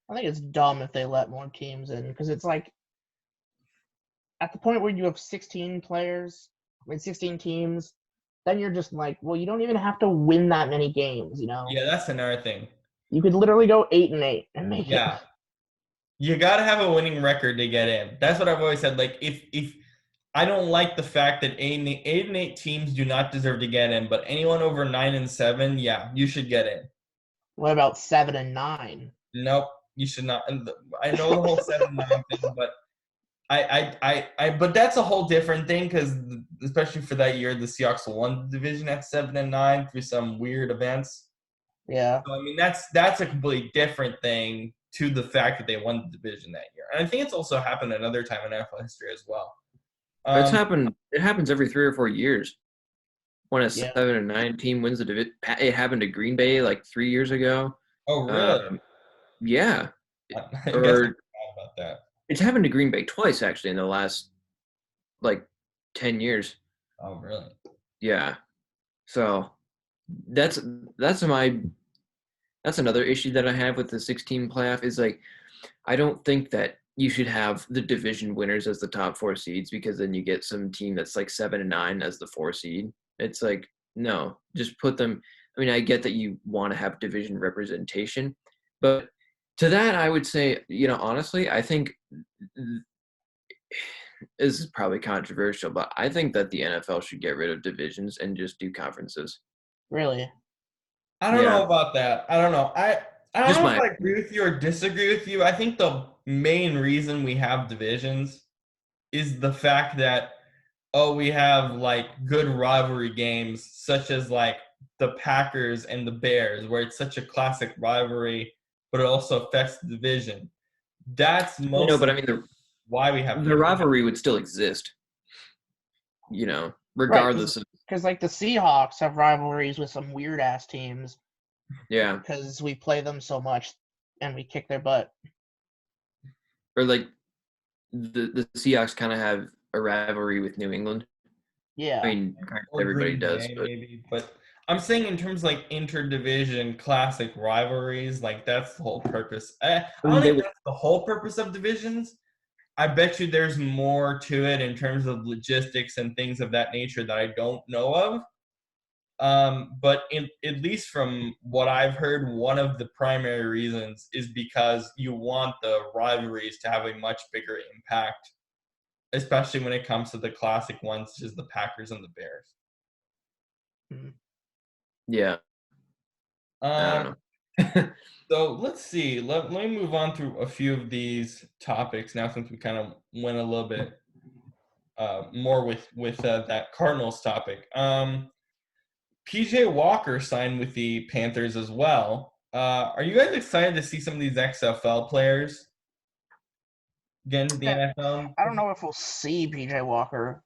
I think it's dumb if they let more teams in, because it's like at the point where you have 16 players, 16 teams, then you're just like, well, you don't even have to win that many games, Yeah, that's another thing. You could literally go 8-8 and make Yeah. it. You got to have a winning record to get in. That's what I've always said. Like if I don't like the fact that 8-8 teams do not deserve to get in, but anyone over 9-7, yeah, you should get in. What about 7-9? Nope, you should not. I know the whole 7-9 thing, but but that's a whole different thing because especially for that year, the Seahawks won the division at 7-9 through some weird events. Yeah. So, I mean, that's a completely different thing to the fact that they won the division that year. And I think it's also happened another time in NFL history as well. It's Um, happened. It happens every 3 or 4 years. When a Yeah. 7-9 team wins the division, it happened to Green Bay like 3 years ago. oh, really? Um, yeah, I guess I or forgot about that. it's happened to Green Bay twice actually in the last like 10 years. Oh, really? Yeah, so that's that's my that's another issue that I have with the 16 playoff is like I don't think that you should have the division winners as the top 4 seeds because then you get some team that's like 7 and 9 as the 4 seed. It's like, no, just put them. I mean, I get that you want to have division representation, but to that, I would say, honestly, I think this is probably controversial, but I think that the NFL should get rid of divisions and just do conferences. Really. I don't know Yeah, about that. I don't know. I don't just know if my I agree with you or disagree with you. I think the main reason we have divisions is the fact that we have like good rivalry games such as like the Packers and the Bears where it's such a classic rivalry, but it also affects the division. That's but mostly I mean why we have the divisions. rivalry would still exist, Right. regardless of Because like the Seahawks have rivalries with some weird ass teams yeah. because we play them so much and we kick their butt. Or like the Seahawks kind of have a rivalry with New England. I Yeah. mean, Or everybody Green does, Bay but maybe, but I'm saying in terms of like interdivision classic rivalries, like that's the whole purpose. I I don't mean, they think would. that's the whole purpose of divisions. I bet you there's more to it in terms of logistics and things of that nature that I don't know of. But at least from what I've heard, one of the primary reasons is because you want the rivalries to have a much bigger impact, especially when it comes to the classic ones, such as the Packers and the Bears. Mhm. Yeah, I Um, don't know. so let's see. Let me move on through a few of these topics now, since we kind of went a little bit more with that Cardinals topic. PJ Walker signed with the Panthers as well. Are you guys excited to see some of these XFL players get into the NFL? I don't know if we'll see PJ Walker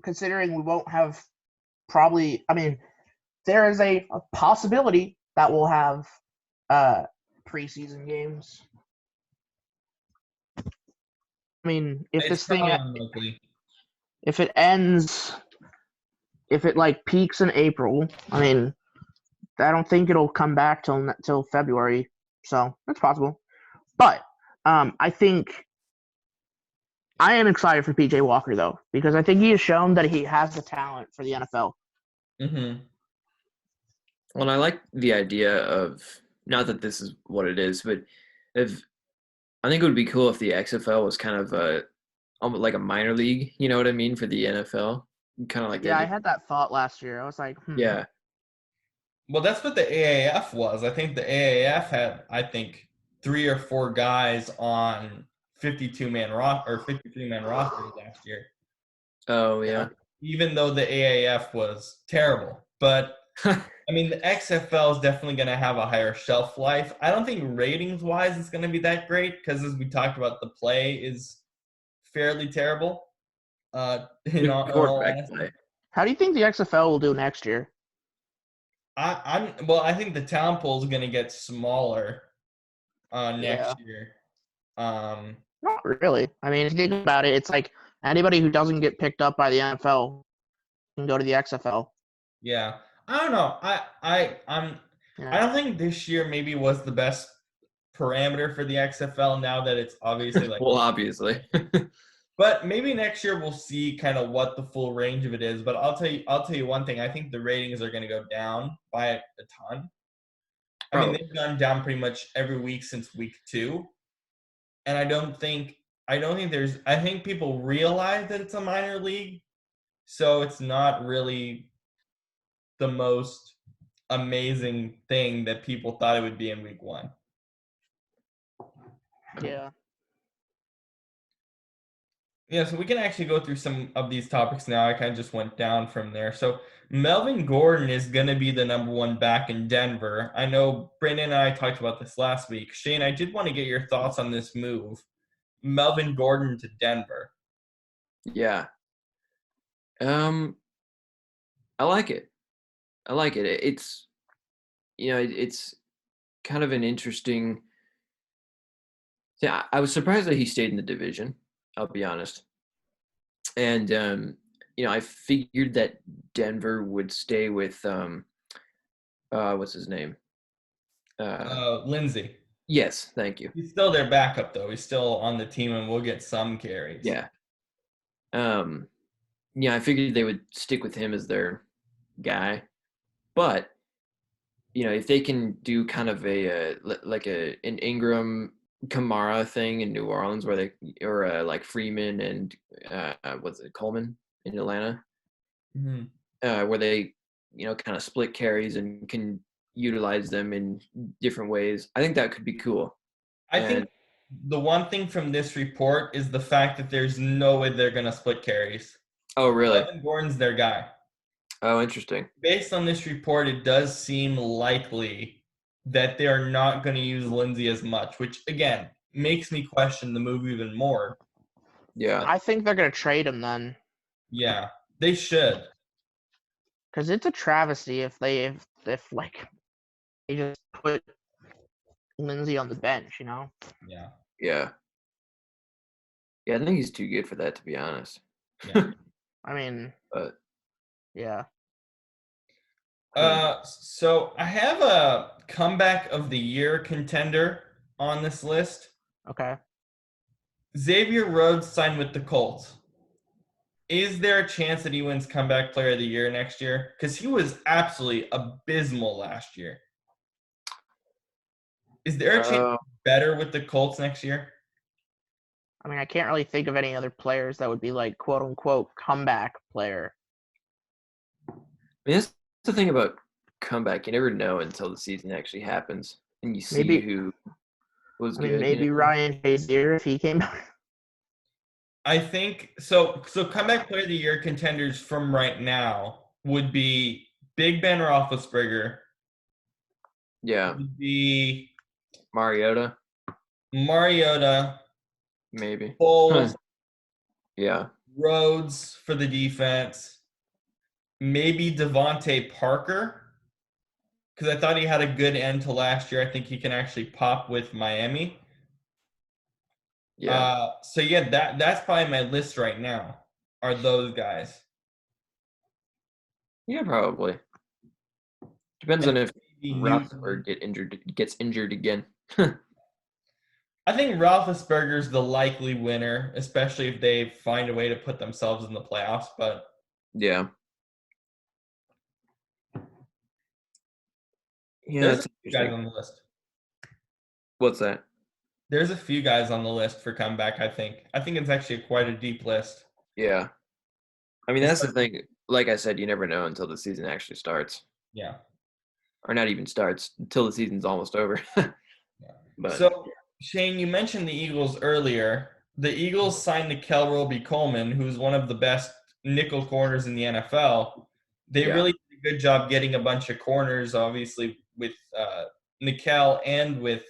considering we won't have probably. I mean, there is a possibility that we'll have uh preseason games. I mean, if It's this thing probably unlikely. if it ends if it like peaks in April, I mean, I don't think it'll come back till February, so that's possible. But I think I am excited for PJ Walker though because I think he has shown that he has the talent for the NFL. Mm-hmm. Well, I like the idea of not that this is what it is, but if I think it would be cool if the XFL was kind of almost like a minor league. You know what I mean for the NFL, kind of like Yeah, I that. had that thought last year. I was like, Yeah. Well, that's what the AAF was. I think the AAF had, I think, 3 or 4 guys on 52-man or 53-man rosters last year. Oh yeah, yeah. Even though the AAF was terrible. But I mean, the XFL is definitely going to have a higher shelf life. I don't think ratings-wise it's going to be that great because, as we talked about, the play is fairly terrible. In The all quarterback honesty, play. how do you think the XFL will do next year? I think the talent pool is going to get smaller Yeah, next year. Um, not really. I mean, if you think about it, it's like anybody who doesn't get picked up by the NFL can go to the XFL. yeah, I don't know. I Yeah, don't think this year maybe was the best parameter for the XFL. Now that it's obviously like. Well, obviously. But maybe next year we'll see kind of what the full range of it is. But I'll tell you one thing. I think the ratings are going to go down by a ton. I mean, Probably. they've gone down pretty much every week since week 2, and I don't think there's. I think people realize that it's a minor league, so it's not really the most amazing thing that people thought it would be in week 1. yeah. Yeah, so we can actually go through some of these topics now. I kind of just went down from there. So Melvin Gordon is going to be the number one back in Denver. I know Brandon and I talked about this last week. Shane, I did want to get your thoughts on this move. Melvin Gordon to Denver. Yeah. I like it. I like it. It's it's kind of an interesting. Yeah, I was surprised that he stayed in the division. I'll be honest. And I figured that Denver would stay with what's his name? Lindsey. Yes, thank you. He's still their backup, though. He's still on the team and will get some carries. Yeah. Um, I figured they would stick with him as their guy, but if they can do kind of an Ingram Kamara thing in New Orleans, where like Freeman and what's it, Coleman in Atlanta, where they kind of split carries and can utilize them in different ways. I think that could be cool. I think the one thing from this report is the fact that there's no way they're going to split carries. Oh, really? Melvin Gordon's their guy. Oh, interesting. Based on this report, it does seem likely that they are not going to use Lindsey as much, which, again, makes me question the move even more. Yeah. I think they're going to trade him then. Yeah, they should. Because it's a travesty if they just put Lindsey on the bench, Yeah. Yeah. Yeah, I think he's too good for that, to be honest. Yeah. I mean, But yeah. So I have a comeback of the year contender on this list. Okay. Xavier Rhodes signed with the Colts. Is there a chance that he wins comeback player of the year next year? Because he was absolutely abysmal last year. Is there a chance better with the Colts next year? I mean, I can't really think of any other players that would be like quote unquote comeback player. I mean, that's the thing about comeback. You never know until the season actually happens and you see who was good. Maybe Ryan Shazier if he came back. I think so. So comeback player of the year contenders from right now would be Big Ben Roethlisberger. Yeah. Would be Mariota. Maybe. Foles. Yeah. Rhodes for the defense. Maybe Devontae Parker. Because I thought he had a good end to last year. I think he can actually pop with Miami. Yeah. So yeah, that's probably my list right now. Are those guys? Yeah, probably. Depends on if Roethlisberger gets injured again. I think Roethlisberger's the likely winner, especially if they find a way to put themselves in the playoffs. But yeah. Yeah, there's a few guys on the list. What's that? There's a few guys on the list for comeback, I think. I think it's actually quite a deep list. Yeah. I mean, that's the thing. Like I said, you never know until the season actually starts. Yeah. Or not even starts, until the season's almost over. Yeah. But, so, Shane, you mentioned the Eagles earlier. The Eagles signed Nikel Roby-Coleman, who's one of the best nickel corners in the NFL. They really did a good job getting a bunch of corners, obviously, with Nikel and with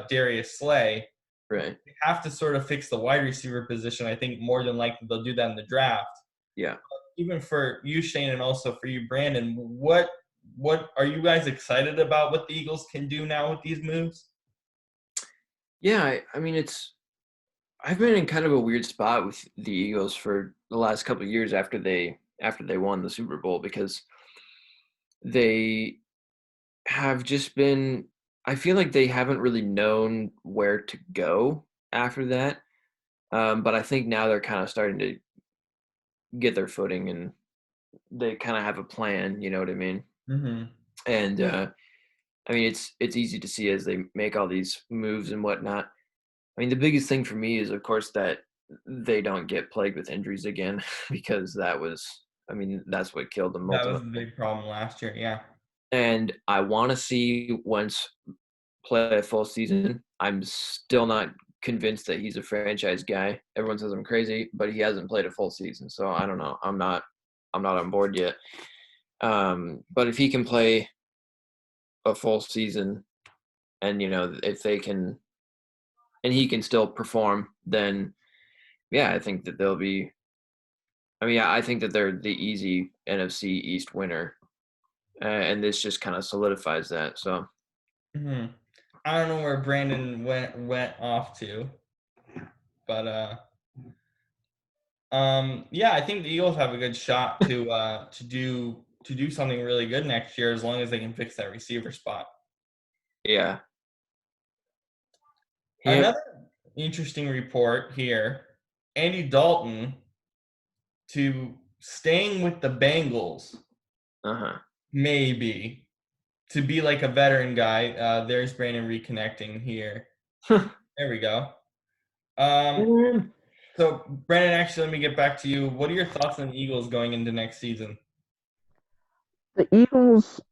Darius Slay. Right. They have to sort of fix the wide receiver position. I think more than likely they'll do that in the draft. Yeah. Even for you, Shane, and also for you, Brandon, what are you guys excited about what the Eagles can do now with these moves? Yeah, I mean, I've been in kind of a weird spot with the Eagles for the last couple of years after they won the Super Bowl, because they have just been, I feel like they haven't really known where to go after that. But I think now they're kind of starting to get their footing and they kind of have a plan, you know what I mean? Mm-hmm. And I mean, it's easy to see as they make all these moves and whatnot. I mean, the biggest thing for me is, of course, that they don't get plagued with injuries again, because that's what killed them. That was the big problem last year, yeah. And I want to see once play a full season. I'm still not convinced that he's a franchise guy. Everyone says I'm crazy, but he hasn't played a full season, so I don't know. I'm not on board yet. But if he can play a full season, and if they can, and he can still perform, then yeah, I think that they'll be. I mean, I think that they're the easy NFC East winner, and this just kind of solidifies that. So. Mm-hmm. I don't know where Brandon went off to, but yeah, I think the Eagles have a good shot to do something really good next year as long as they can fix that receiver spot. Yeah. Yep. Another interesting report here: Andy Dalton to staying with the Bengals, Uh-huh. maybe to be like a veteran guy. There's Brandon reconnecting here. There we go. So, Brandon, actually, let me get back to you. What are your thoughts on the Eagles going into next season? The Eagles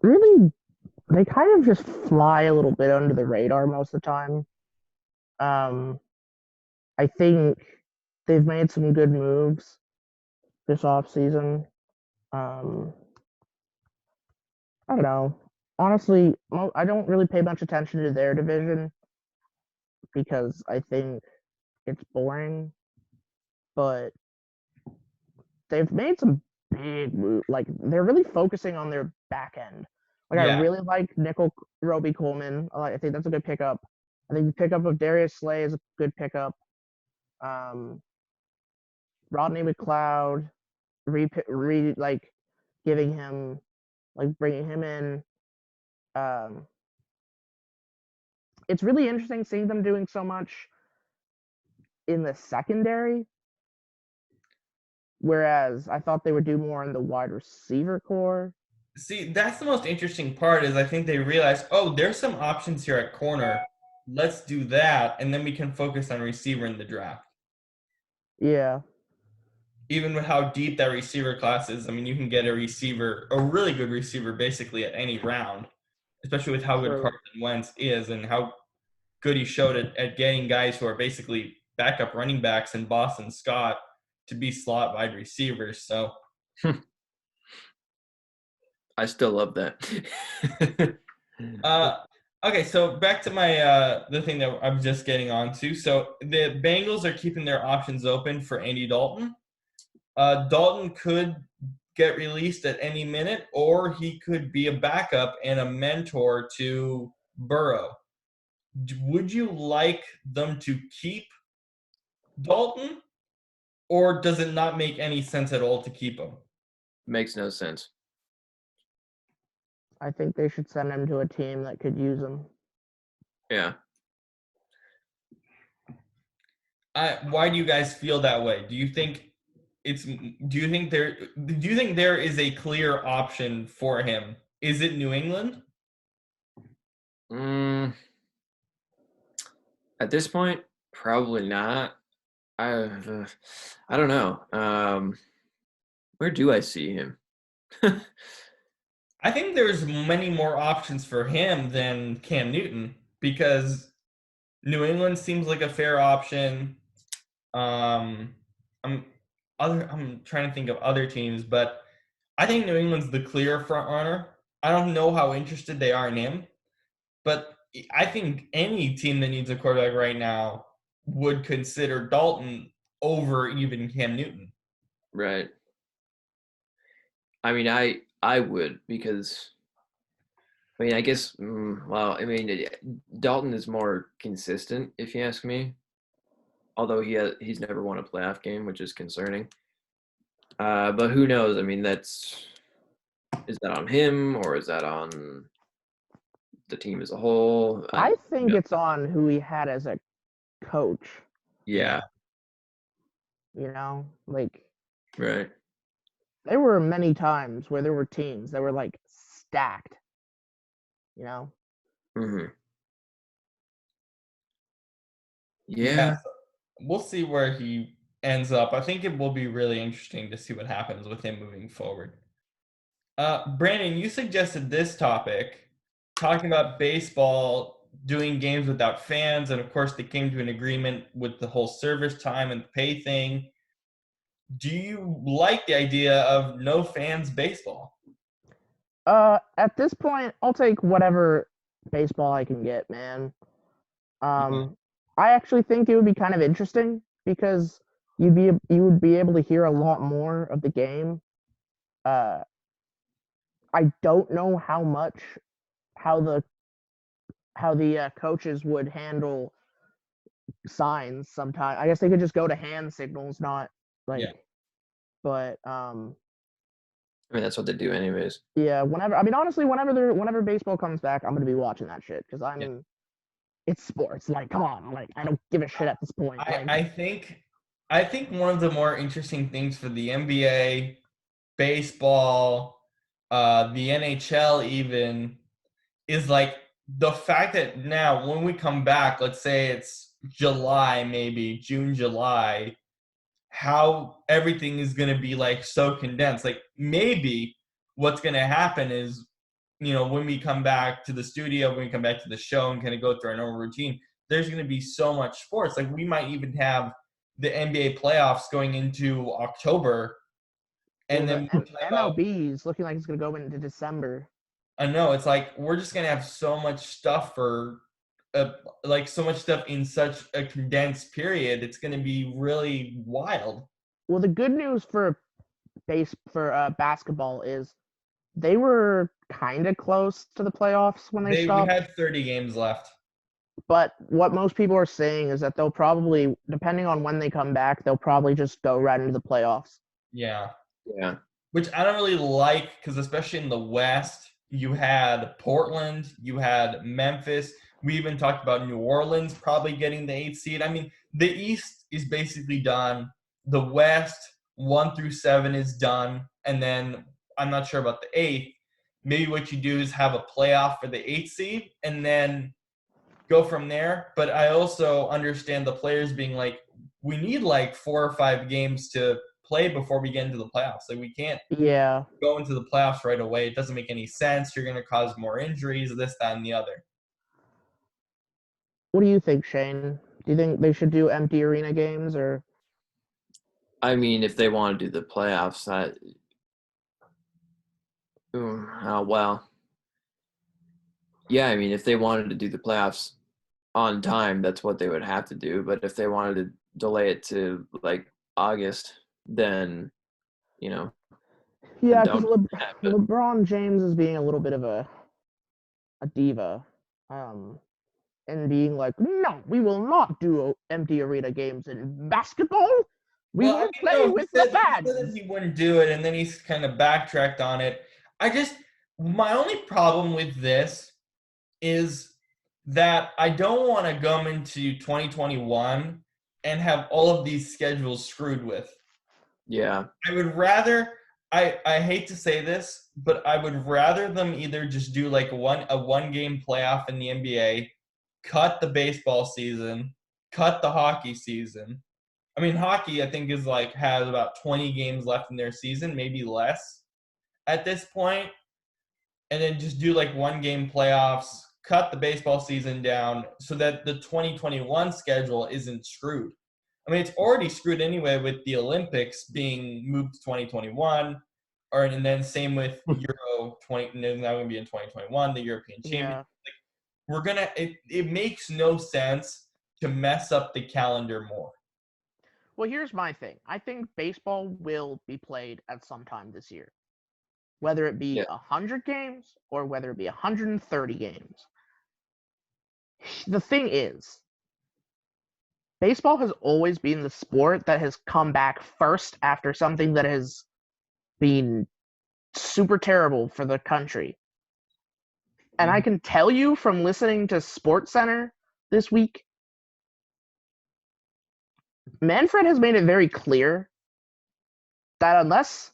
really, they kind of just fly a little bit under the radar most of the time. I think they've made some good moves this offseason. I don't know. Honestly, I don't really pay much attention to their division because I think it's boring. But they've made some big moves. Like they're really focusing on their back end. Like I Yeah. really like Nickel Roby Coleman. I think that's a good pickup. I think the pickup of Darius Slay is a good pickup. Rodney McLeod, like giving him, like bringing him in. It's really interesting seeing them doing so much in the secondary, whereas I thought they would do more in the wide receiver core. See, that's the most interesting part is I think they realized, oh, there's some options here at corner. Let's do that, and then we can focus on receiver in the draft. Yeah. Even with how deep that receiver class is, I mean, you can get a receiver, a really good receiver, basically at any round, especially with how good Carson Wentz is and how good he showed at getting guys who are basically backup running backs in Boston Scott to be slot wide receivers. So I still love that. Okay, so back to my the thing that I'm just getting onto. So the Bengals are keeping their options open for Andy Dalton. Dalton could get released at any minute, or he could be a backup and a mentor to Burrow. Would you like them to keep Dalton, or does it not make any sense at all to keep him? Makes no sense. I think they should send him to a team that could use him. Yeah. Why do you guys feel that way? Do you think there is a clear option for him? Is it New England? At this point, probably not. I don't know. Where do I see him? I think there's many more options for him than Cam Newton because New England seems like a fair option. I'm trying to think of other teams, but I think New England's the clear front runner. I don't know how interested they are in him, but I think any team that needs a quarterback right now would consider Dalton over even Cam Newton. Right. I mean, I would because I mean, I guess. Well, I mean, Dalton is more consistent, if you ask me. Although he's never won a playoff game, which is concerning. But who knows? I mean, is that on him or is that on the team as a whole? I think it's on who he had as a coach. Yeah. Like Right. there were many times where there were teams that were like stacked. Mm-hmm. Yeah. So we'll see where he ends up. I think it will be really interesting to see what happens with him moving forward. Brandon, you suggested this topic, talking about baseball doing games without fans, and of course they came to an agreement with the whole service time and the pay thing. Do you like the idea of no fans baseball? At this point, I'll take whatever baseball I can get, man. Mhm. I actually think it would be kind of interesting because you would be able to hear a lot more of the game. Uh, I don't know how the coaches would handle signs. Sometimes I guess they could just go to hand signals, not Yeah. like. But I mean, that's what they do anyways. yeah, honestly, whenever baseball comes back, I'm gonna be watching that shit because Yeah. it's sports. Like, come on, like I don't give a shit at this point. I, Like, I think I think one of the more interesting things for the NBA, baseball, the NHL even is like the fact that now when we come back, let's say it's July, maybe June, July, how everything is going to be like so condensed. Like maybe what's going to happen is, when we come back to the studio, when we come back to the show and kind of go through our normal routine, there's going to be so much sports. Like we might even have the NBA playoffs going into October, well, and then we're talking about. MLB is looking like it's gonna go into December. I know it's like we're just gonna have so much stuff for, like so much stuff in such a condensed period. It's gonna be really wild. Well, the good news for basketball is they were kind of close to the playoffs when they We stopped. had 30 games left. But what most people are saying is that they'll probably, depending on when they come back, they'll probably just go right into the playoffs. Yeah. Yeah. Which I don't really like because especially in the West, you had Portland, you had Memphis. We even talked about New Orleans probably getting the 8th seed. I mean, the East is basically done. The West 1 through 7 is done, and then I'm not sure about the 8th. Maybe what you do is have a playoff for the 8th seed, and then go from there. But I also understand the players being like, we need like 4 or 5 games to play before we get into the playoffs. Like we can't Yeah. go into the playoffs right away. It doesn't make any sense. You're going to cause more injuries, this, that, and the other. What do you think, Shane? Do you think they should do empty arena games or? I mean, if they want to do the playoffs, well, yeah. I mean, if they wanted to do the playoffs on time, that's what they would have to do. But if they wanted to delay it to like August, then you know, then Yeah, because don't have it. LeBron James is being a little bit of a diva, and being like, no, we will not do empty arena games in basketball. We Well, I will mean, play no, with the he said that fans. he wouldn't do it, and then he's kind of backtracked on it. My only problem with this is that I don't want to come into 2021 and have all of these schedules screwed with. Yeah. I would rather I hate to say this, but I would rather them either just do like a one game playoff in the NBA, cut the baseball season, cut the hockey season. I mean, hockey I think is like has about 20 games left in their season, maybe less at this point, and then just do like one game playoffs, cut the baseball season down so that the 2021 schedule isn't screwed. I mean, it's already screwed anyway with the Olympics being moved to 2021, and then same with Euro 20. Now going to be in 2021, the European Championship. Yeah. It makes no sense to mess up the calendar more. Well, here's my thing. I think baseball will be played at some time this year, whether it be Yeah. 100 games or whether it be 130 games. The thing is, baseball has always been the sport that has come back first after something that has been super terrible for the country. And I can tell you from listening to Sports Center this week, Manfred has made it very clear that unless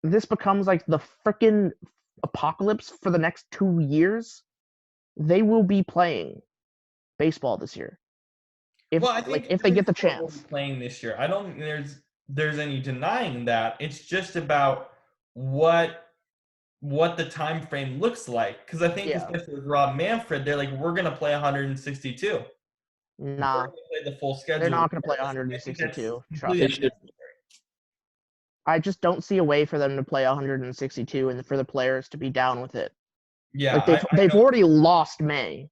this becomes like the freaking apocalypse for the next 2 years, they will be playing baseball this year. If Well, I think if they get the Minnesota will chance. be playing this year. I don't think there's any denying that. It's just about what what the time frame looks like. Because I think, Yeah. especially with Rob Manfred, they're like, we're going to play 162. We're Nah, going to play the full schedule. they're not going to play regardless. I think that's 162. Trust completely They me. should. I just don't see a way for them to play 162 and for the players to be down with it. Yeah, Like they've already lost May.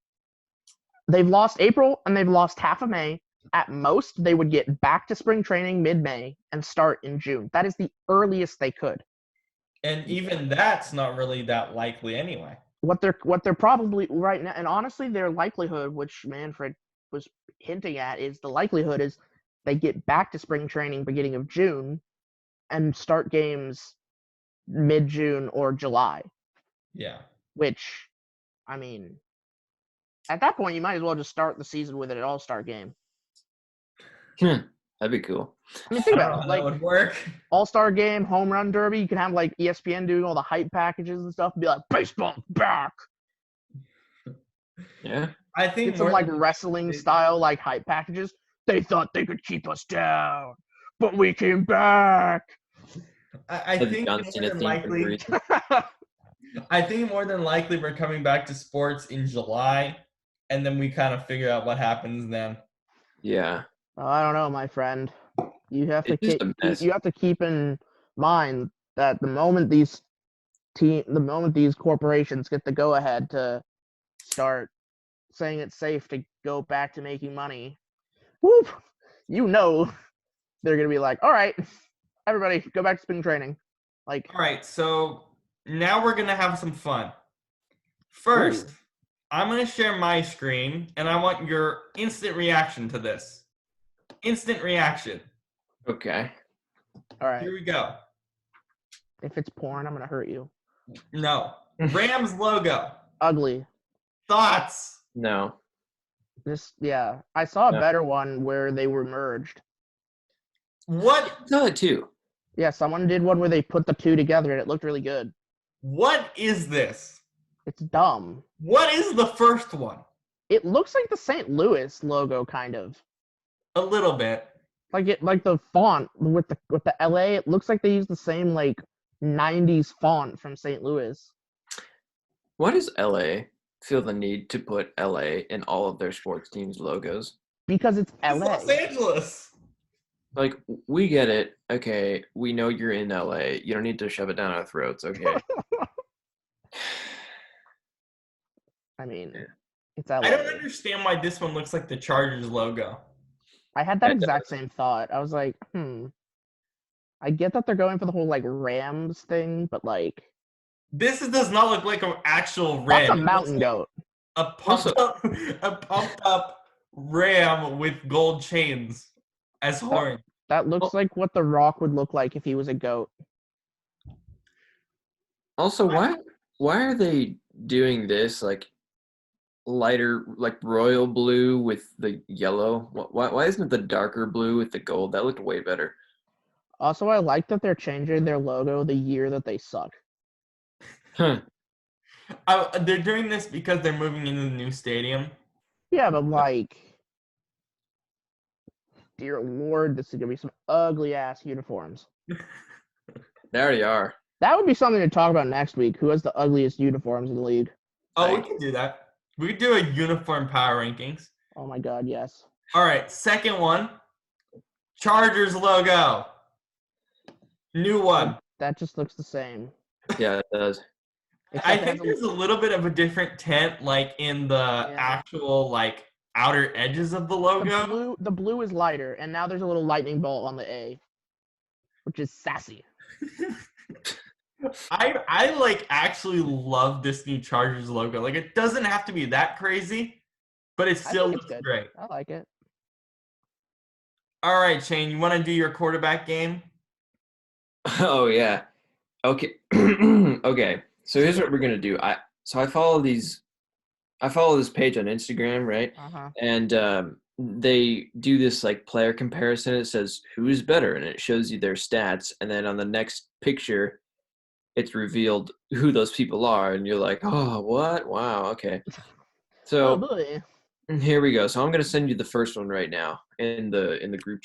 They've lost April and they've lost half of May. At most, they would get back to spring training mid-May and start in June. That is the earliest they could. and even that's not really that likely anyway. What they're probably right now, and honestly, their likelihood, which Manfred was hinting at, is the likelihood is they get back to spring training beginning of June and start games mid-June or July. Yeah. Which, I mean, at that point, you might as well just start the season with an all-star game. That'd be cool. I mean, think I don't about know it. how that Like, would work. all-star game, home run derby, you can have, like, ESPN doing all the hype packages and stuff and be like, baseball's back! Yeah. I think Get some, like, wrestling-style, like, hype packages. They thought they could keep us down, but we came back! I The think John more Cena than theme for likely, Greece. I think more than likely we're coming back to sports in July, and then we kind of figure out what happens then. Yeah. Well, I don't know, my friend. You have to It's just a mess. you have to keep in mind that the moment these corporations get the go ahead to start saying it's safe to go back to making money, whoop, you know they're gonna be like, all right, everybody go back to spring training. Like, All right, so now we're gonna have some fun. First, ooh, I'm gonna share my screen, and I want your instant reaction to this. Instant reaction. Okay. all right. Here we go. If it's porn, I'm gonna hurt you. No. Rams logo. Ugly. Thoughts? No. Yeah. I saw a No. better one where they were merged. What? I saw it too. Yeah, someone did one where they put the two together and it looked really good. What is this? It's dumb. What is the first one? It looks like the St. Louis logo, kind of. A little bit. Like the font with the LA. It looks like they use the same like '90s font from St. Louis. Why does LA feel the need to put LA in all of their sports teams' logos? Because it's It's LA. Los Angeles. Like, we get it. Okay, we know you're in LA. You don't need to shove it down our throats. Okay. I mean, Yeah. it's LA. I don't understand why this one looks like the Chargers logo. I had that It exact same thought. I was like, I get that they're going for the whole like Rams thing, but like This does not look like an actual that's ram. a mountain goat. A pumped up ram with gold chains as horns. That looks like what The Rock would look like if he was a goat. Also, why are they doing this like lighter, like royal blue with the yellow? Why isn't it the darker blue with the gold? That looked way better. Also, I like that they're changing their logo the year that they suck. Huh. They're doing this because they're moving into the new stadium. Yeah, but like, dear Lord, this is gonna be some ugly ass uniforms. They already are. That would be something to talk about next week. Who has the ugliest uniforms in the league? Oh, we can do that. We could do a uniform power rankings. Oh my God, yes. All right, second one. Chargers logo. New one. That just looks the same. Yeah, it does. I Except it think has there's a little bit of a different tint, like in the actual like outer edges of the logo. the blue is lighter, and now there's a little lightning bolt on the A, which is sassy. I like actually love this new Chargers logo. Like it doesn't have to be that crazy, but it still think it's looks good. great. I like it. All right, Shane, you want to do your quarterback game? Oh yeah. Okay. Okay. So here's what we're gonna do. I follow this page on Instagram, right? Uh-huh. And they do this like player comparison. It says who's better, and it shows you their stats. And then on the next picture, it's revealed who those people are, and you're like, oh, what? Wow, okay. Oh So boy. here we go. So I'm gonna send you the first one right now in the group